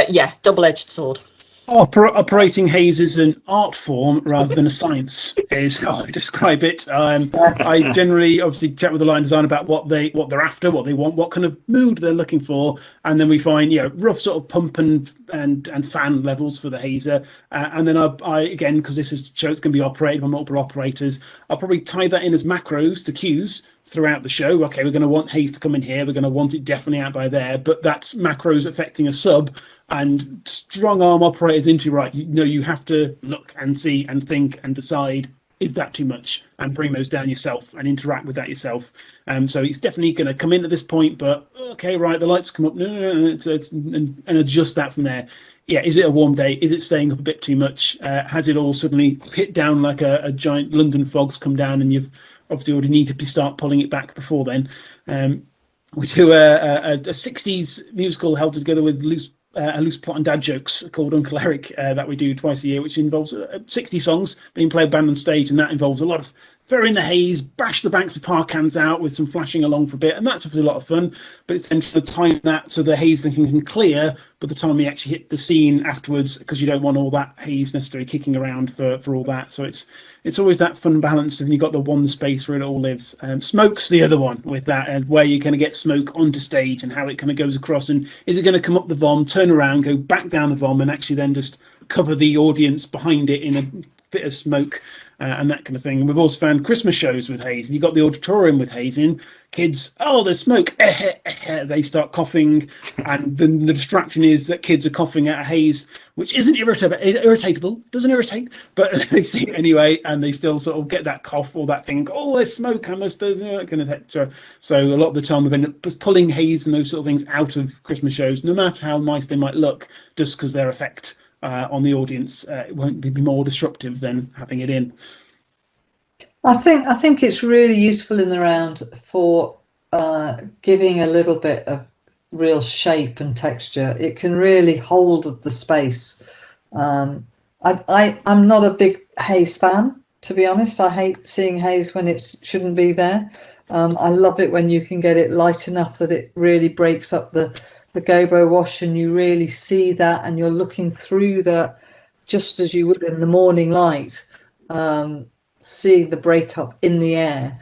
yeah, double-edged sword. Operating haze is an art form rather than a science, is how I describe it. I generally obviously chat with the line design about what they're after, what they want, what kind of mood they're looking for, and then we find rough sort of pump and fan levels for the hazer, and then I again, because this is show, it's going to be operated by multiple operators, I'll probably tie that in as macros to cues throughout the show. Okay, we're going to want haze to come in here, we're going to want it definitely out by there, but that's macros affecting a sub, and strong arm operators into right, you have to look and see and think and decide, is that too much, and bring those down yourself and interact with that yourself. So it's definitely going to come in at this point, but okay, right, the lights come up, and adjust that from there. Yeah, is it a warm day? Is it staying up a bit too much? Has it all suddenly hit down like a giant London fog's come down, and you've obviously already needed to start pulling it back before then? We do a 60s musical held together with loose plot and dad jokes called Uncle Eric that we do twice a year, which involves 60 songs being played band on stage, and that involves a lot of throw in the haze, bash the banks of par cans out with some flashing along for a bit, and that's a lot of fun. But it's then the time that so the haze then can clear, but the time we actually hit the scene afterwards, because you don't want all that haze necessarily kicking around for all that. So it's always that fun balance, and you've got the one space where it all lives. Smoke's the other one with that, and where you're going to get smoke onto stage and how it kind of goes across, and is it going to come up the vom, turn around, go back down the vom, and actually then just cover the audience behind it in a bit of smoke, and that kind of thing. And we've also found Christmas shows with haze, and you've got the auditorium with haze in. Kids, oh, there's smoke, they start coughing, and then the distraction is that kids are coughing at a haze, which isn't irritatable, doesn't irritate, but they see it anyway, and they still sort of get that cough or that thing, oh, there's smoke, I must do that kind of thing. So a lot of the time we've ended up just pulling haze and those sort of things out of Christmas shows, no matter how nice they might look, just because their effect on the audience, it won't be more disruptive than having it in. I think it's really useful in the round for giving a little bit of real shape and texture. It can really hold the space. I'm not a big haze fan, to be honest. I hate seeing haze when it shouldn't be there. I love it when you can get it light enough that it really breaks up the gobo wash, and you really see that, and you're looking through that just as you would in the morning light, seeing the breakup in the air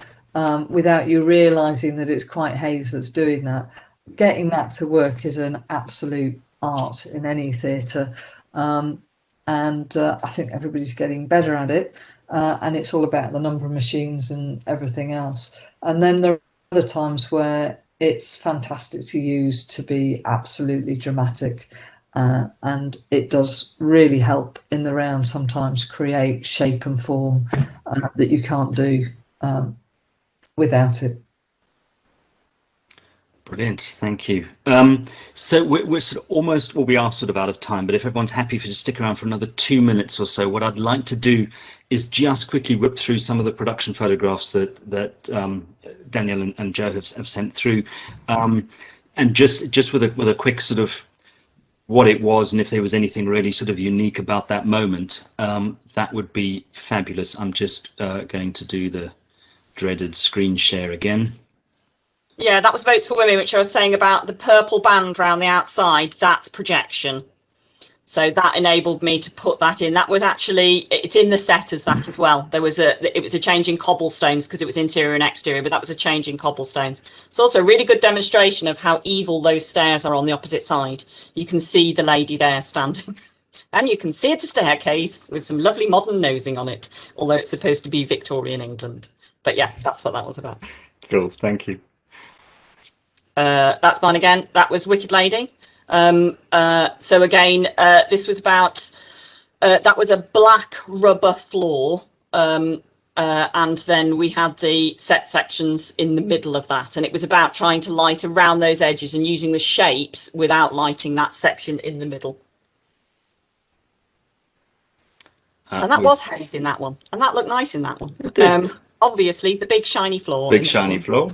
without you realizing that it's quite haze that's doing that. Getting that to work is an absolute art in any theatre, and I think everybody's getting better at it, and it's all about the number of machines and everything else. And then there are other times where it's fantastic to use to be absolutely dramatic, and it does really help in the round sometimes create shape and form that you can't do without it. Brilliant, thank you. So we're sort of almost, well, we are sort of out of time, but if everyone's happy for you to stick around for another 2 minutes or so, what I'd like to do is just quickly whip through some of the production photographs that Danielle and Jo have sent through, and just with a quick sort of what it was, and if there was anything really sort of unique about that moment, that would be fabulous. I'm just going to do the dreaded screen share again. Yeah, that was Votes for Women, which I was saying about the purple band around the outside. That's projection. So that enabled me to put that in. That was actually, it's in the set as that as well. It was a change in cobblestones because it was interior and exterior, but that was a change in cobblestones. It's also a really good demonstration of how evil those stairs are on the opposite side. You can see the lady there standing, and you can see it's a staircase with some lovely modern nosing on it, although it's supposed to be Victorian England. But yeah, that's what that was about. Cool, thank you. That's mine again. That was Wicked Lady. So again, this was about that was a black rubber floor. And then we had the set sections in the middle of that, and it was about trying to light around those edges and using the shapes without lighting that section in the middle. And that was haze in that one, and that looked nice in that one. Obviously, the big shiny floor. Big shiny floor.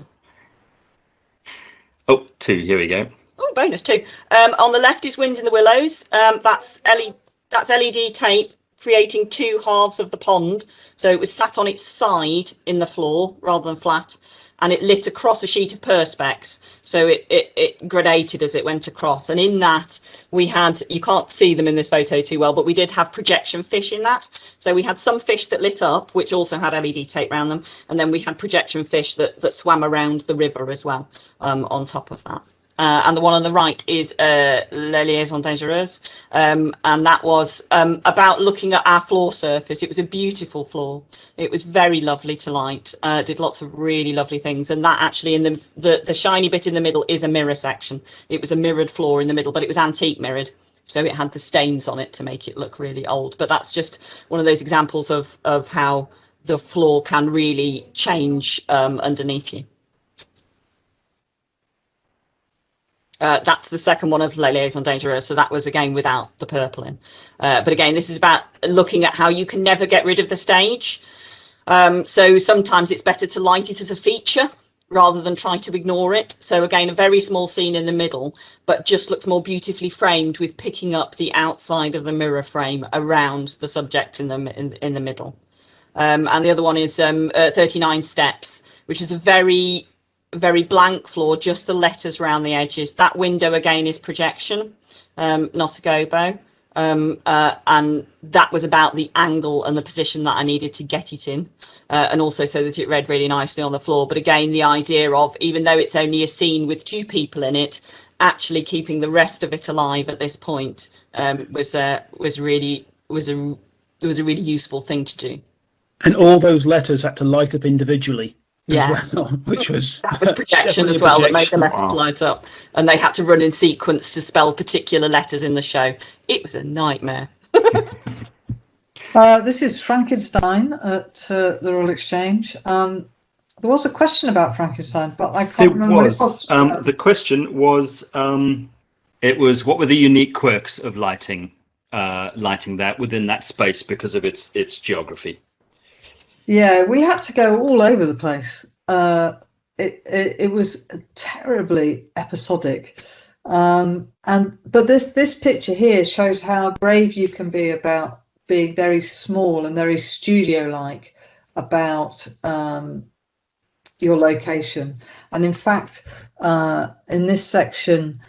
Oh, 2. Here we go. Oh, bonus 2. On the left is Wind in the Willows. That's LED tape creating 2 halves of the pond. So it was sat on its side in the floor rather than flat, and it lit across a sheet of perspex. So it gradated as it went across. And in that we had, you can't see them in this photo too well, but we did have projection fish in that. So we had some fish that lit up, which also had LED tape around them. And then we had projection fish that swam around the river as well, on top of that. And the one on the right is La Liaison Dangereuse, and that was about looking at our floor surface. It was a beautiful floor. It was very lovely to light. Did lots of really lovely things, and that actually in the shiny bit in the middle is a mirror section. It was a mirrored floor in the middle, but it was antique mirrored, so it had the stains on it to make it look really old. But that's just one of those examples of how the floor can really change underneath you. That's the second one of La Liaison Dangereuse, so that was again without the purple in. But again, this is about looking at how you can never get rid of the stage. So sometimes it's better to light it as a feature rather than try to ignore it. So again, a very small scene in the middle, but just looks more beautifully framed with picking up the outside of the mirror frame around the subject in the middle. And the other one is 39 Steps, which is a very blank floor, just the letters around the edges. That window again is projection, not a gobo, and that was about the angle and the position that I needed to get it in, and also so that it read really nicely on the floor. But again, the idea of, even though it's only a scene with 2 people in it, actually keeping the rest of it alive at this point was a really useful thing to do. And all those letters had to light up individually. Yeah, well, which was that was projection as well, that made the letters light up, and they had to run in sequence to spell particular letters in the show. It was a nightmare. This is Frankenstein at the Royal Exchange. There was a question about Frankenstein, but I can't remember what it was. The question was, it was, what were the unique quirks of lighting that within that space because of its geography? Yeah, we had to go all over the place. It was terribly episodic, but this picture here shows how brave you can be about being very small and very studio-like about your location. And in fact, in this section,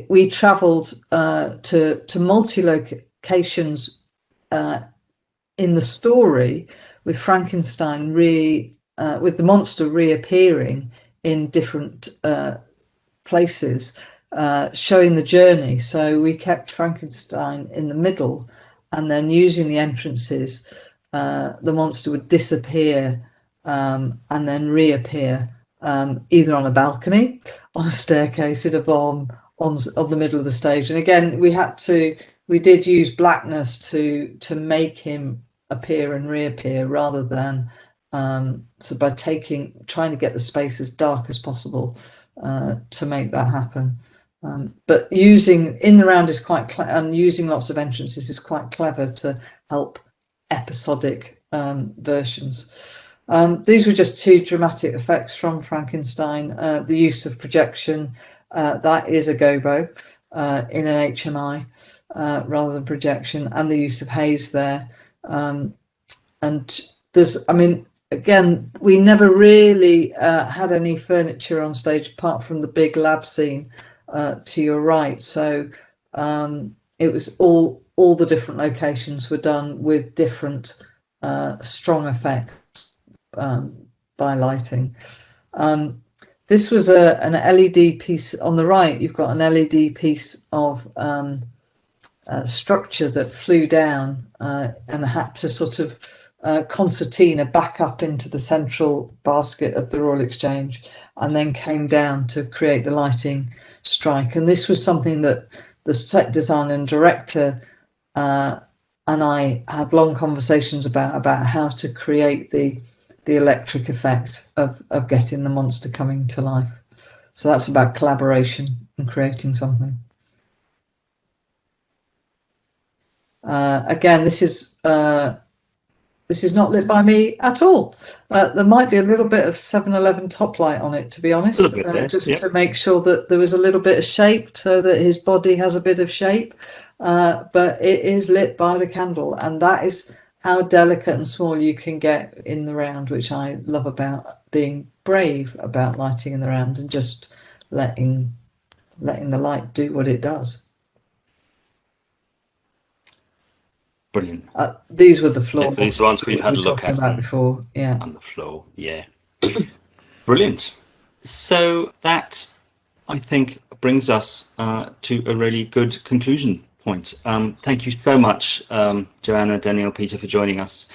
we travelled to multi-locations in the story, with Frankenstein with the monster reappearing in different places, showing the journey. So we kept Frankenstein in the middle, and then using the entrances, the monster would disappear and then reappear, either on a balcony, on a staircase, in a bomb, on the middle of the stage. And again, we did use blackness to make him appear and reappear, rather than so by trying to get the space as dark as possible to make that happen. But using in the round is quite and using lots of entrances is quite clever to help episodic versions. These were just 2 dramatic effects from Frankenstein. The use of projection, that is a gobo in an HMI rather than projection, and the use of haze there. And there's, I mean, again, we never really had any furniture on stage apart from the big lab scene to your right. So it was all the different locations were done with different strong effects by lighting. This was an LED piece on the right. You've got an LED piece of structure that flew down and had to sort of concertina back up into the central basket of the Royal Exchange, and then came down to create the lighting strike. And this was something that the set designer and director and I had long conversations about how to create the electric effect of getting the monster coming to life. So that's about collaboration and creating something. Again, this is not lit by me at all. There might be a little bit of 7-Eleven top light on it, to be honest, just to make sure that there was a little bit of shape, so that his body has a bit of shape. But it is lit by the candle, and that is how delicate and small you can get in the round, which I love about being brave about lighting in the round and just letting the light do what it does. Brilliant. These were the floor. These are the ones we've had a look at before. Yeah. On the floor. Yeah. Brilliant. So that, I think, brings us to a really good conclusion point. Thank you so much, Johanna, Danielle, Peter, for joining us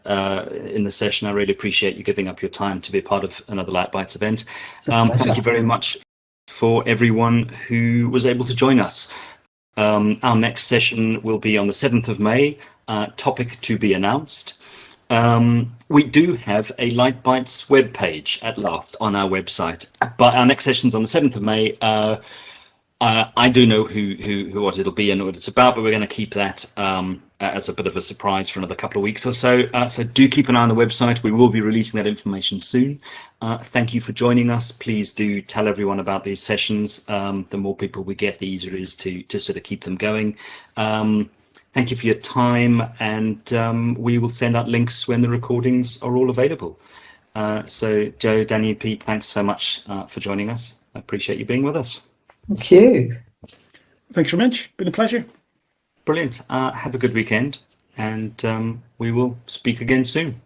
in the session. I really appreciate you giving up your time to be a part of another Light Bytes event. Thank you very much for everyone who was able to join us. Our next session will be on the 7th of May, topic to be announced. We do have a Light Bytes webpage at last on our website, but our next session's on the 7th of May. I do know what it'll be and what it's about, but we're going to keep that as a bit of a surprise for another couple of weeks or so. So do keep an eye on the website. We will be releasing that information soon. Thank you for joining us. Please do tell everyone about these sessions. The more people we get, the easier it is to sort of keep them going. Thank you for your time, and we will send out links when the recordings are all available. So Jo, Danny, Pete, thanks so much for joining us. I appreciate you being with us. Thank you. Thanks very much. Been a pleasure. Brilliant. Have a good weekend, and we will speak again soon.